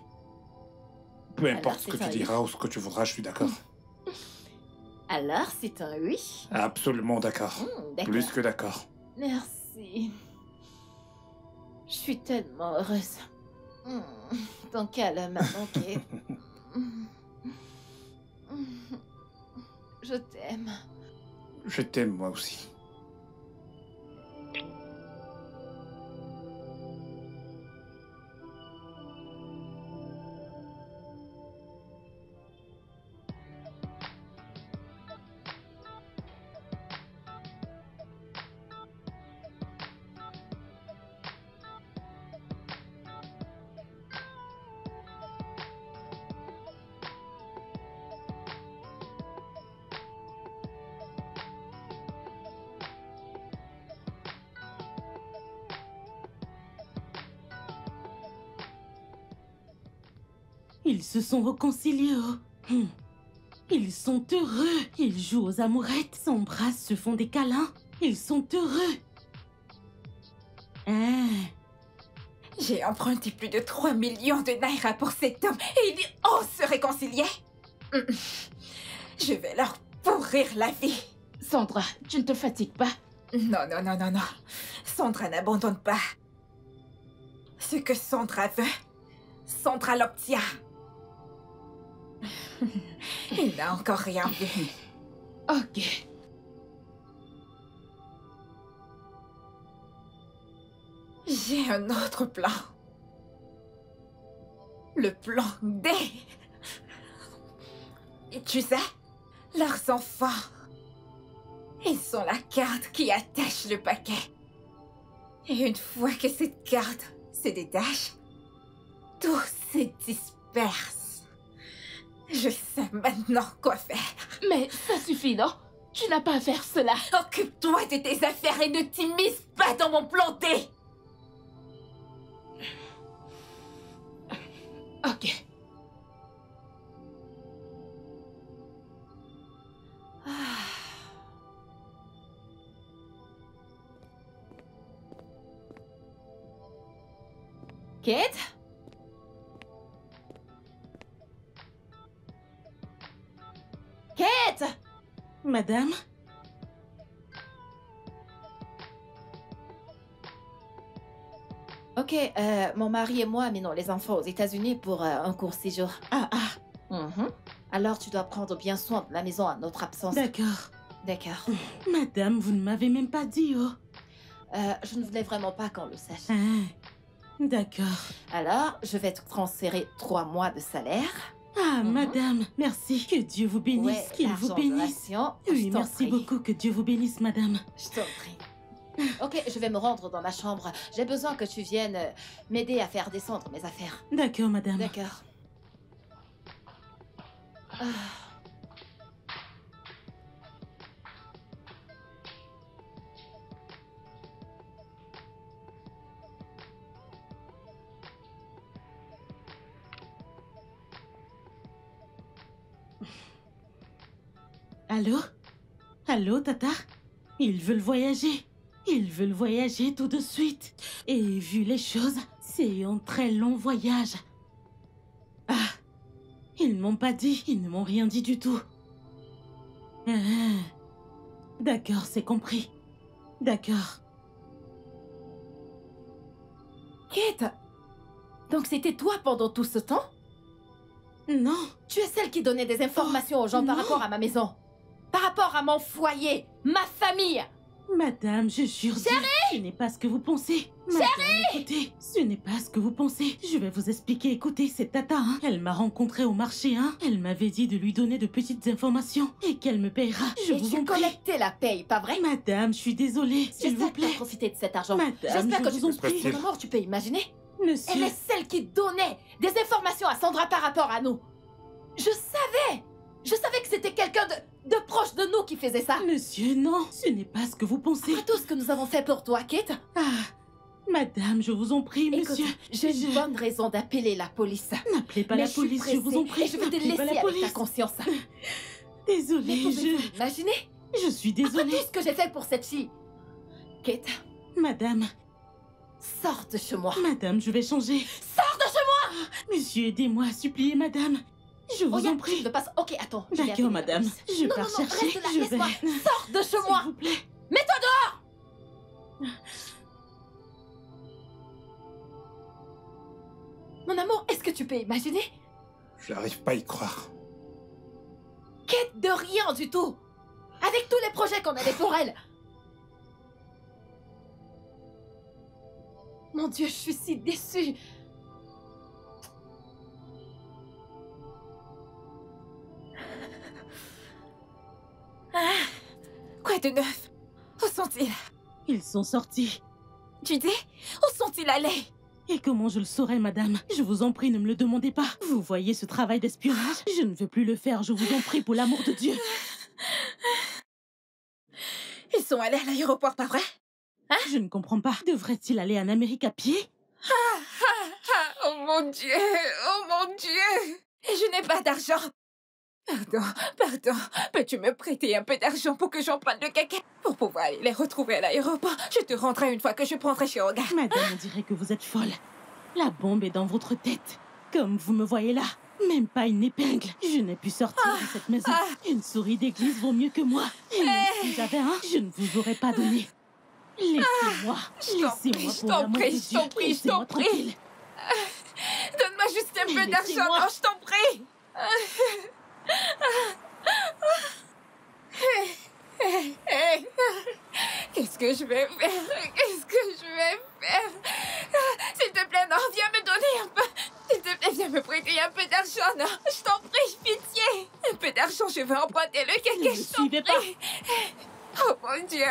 Peu importe ce que tu diras ou ce que tu voudras, je suis d'accord. Alors, c'est un oui? Absolument d'accord. D'accord. Plus que d'accord. Merci. Je suis tellement heureuse. Ton câlin m'a manqué. Je t'aime. Je t'aime moi aussi. Ils se sont réconciliés. Oh. Ils sont heureux. Ils jouent aux amourettes, s'embrassent, se font des câlins. Ils sont heureux. Hein? J'ai emprunté plus de 3 millions de naira pour cet homme et il ose se réconcilier. Je vais leur pourrir la vie. Sandra, tu ne te fatigues pas? Non, non, non, non, non. Sandra n'abandonne pas. Ce que Sandra veut, Sandra l'obtient. Il n'a encore rien vu. Ok. J'ai un autre plan. Le plan D. Et tu sais, leurs enfants, ils sont la carte qui attache le paquet. Et une fois que cette carte se détache, tout se disperse. Je sais maintenant quoi faire. Mais ça suffit, non? Tu n'as pas à faire cela. Occupe-toi de tes affaires et ne t'immisce pas dans mon plan D. Ok. Kate? Kate? Madame? Ok, mon mari et moi amenons les enfants aux États-Unis pour un court séjour. Ah, ah, Alors tu dois prendre bien soin de la maison à notre absence. d'accord. D'accord. Madame, vous ne m'avez même pas dit, oh. Je ne voulais vraiment pas qu'on le sache. Ah, d'accord. Alors, je vais te transférer 3 mois de salaire. Ah, madame, merci. Que Dieu vous bénisse, Ouais, qu'il vous l'argent de bénisse. ration, Oui, je t'en merci prie. beaucoup, que Dieu vous bénisse, madame. Je t'en prie. Ok, je vais me rendre dans ma chambre. J'ai besoin que tu viennes m'aider à faire descendre mes affaires. D'accord, madame. D'accord. Ah. Allô? Allô, Tata? Ils veulent voyager. Ils veulent voyager tout de suite. Et vu les choses, c'est un très long voyage. Ah, ils ne m'ont pas dit, ils ne m'ont rien dit du tout. Ah, d'accord, c'est compris. D'accord. Kate, donc c'était toi pendant tout ce temps? Non, Tu es celle qui donnait des informations aux gens par non. rapport à ma maison, par rapport à mon foyer, ma famille. madame, je jure. Ce n'est pas ce que vous pensez. Madame, écoutez, ce n'est pas ce que vous pensez. Je vais vous expliquer. Écoutez, cette Tata, hein, elle m'a rencontrée au marché, hein. Elle m'avait dit de lui donner de petites informations et qu'elle me paiera. Je Et vous tu en prie. collectais la paye, pas vrai? Madame, je suis désolée. S'il vous J'espère que tu plaît. as profité de cet argent. Madame, J'espère je que tu vous en peux. prie. Mon amour, tu peux imaginer? Elle Monsieur. est celle qui donnait des informations à Sandra par rapport à nous. Je savais que c'était quelqu'un de proche de nous qui faisait ça. Monsieur, non, ce n'est pas ce que vous pensez. Après tout ce que nous avons fait pour toi, Kate, Ah, madame, je vous en prie, écoute, monsieur. j'ai une bonne raison d'appeler la police. N'appelez pas Mais la je suis police, je vous en pressée prie. et je vais te N'appelez laisser pas la avec ta police. conscience. Désolée, Mais pouvez-vous imaginer? je suis Après désolée. tout ce que j'ai fait pour cette fille. Kate, Madame, sors de chez moi. madame, je vais changer. Sors de chez moi! Monsieur, aidez-moi, suppliez, madame. Je vous Oh, en prie. Je passe. Ok, attends. je vais appeler D'accord, la madame. police. Je Non, pars non, non, chercher. reste là, Je vais. laisse-moi. Sors de chez moi! S'il vous plaît. Mets-toi dehors! Mon amour, est-ce que tu peux imaginer? J'arrive pas à y croire. Quête de rien du tout! Avec tous les projets qu'on avait pour elle! Mon Dieu, je suis si déçue! Quoi de neuf? Où sont-ils? Ils sont sortis. Tu dis? Où sont-ils allés? Et comment je le saurais, madame? Je vous en prie, ne me le demandez pas. Vous voyez ce travail d'espionnage? Je ne veux plus le faire, je vous en prie, pour l'amour de Dieu. Ils sont allés à l'aéroport, pas vrai? Je ne comprends pas. Devrait-il aller en Amérique à pied? Ah, mon Dieu! Oh mon Dieu! Je n'ai pas d'argent. Pardon. Peux-tu me prêter un peu d'argent pour que j'emprunte le caca? Pour pouvoir aller les retrouver à l'aéroport. Je te rendrai une fois que je prendrai chez Olga. Madame, on dirait que vous êtes folle. La bombe est dans votre tête. Comme vous me voyez là. Même pas une épingle. Je n'ai pu sortir de cette maison. Une souris d'église vaut mieux que moi. Et même si j'avais un, je ne vous aurais pas donné. Laissez-moi. Laissez-moi pour l'amour de Dieu. Je t'en prie. Tranquille. Donne-moi juste un peu d'argent. Laissez-moi. Non, je t'en prie. Qu'est-ce que je vais faire? S'il te plaît, non, viens me donner un peu. S'il te plaît, viens me prêter un peu d'argent, non. Je t'en prie, pitié. Un peu d'argent, je vais emprunter le caca, Ne me je t'en suivez pas. prie. Oh mon Dieu.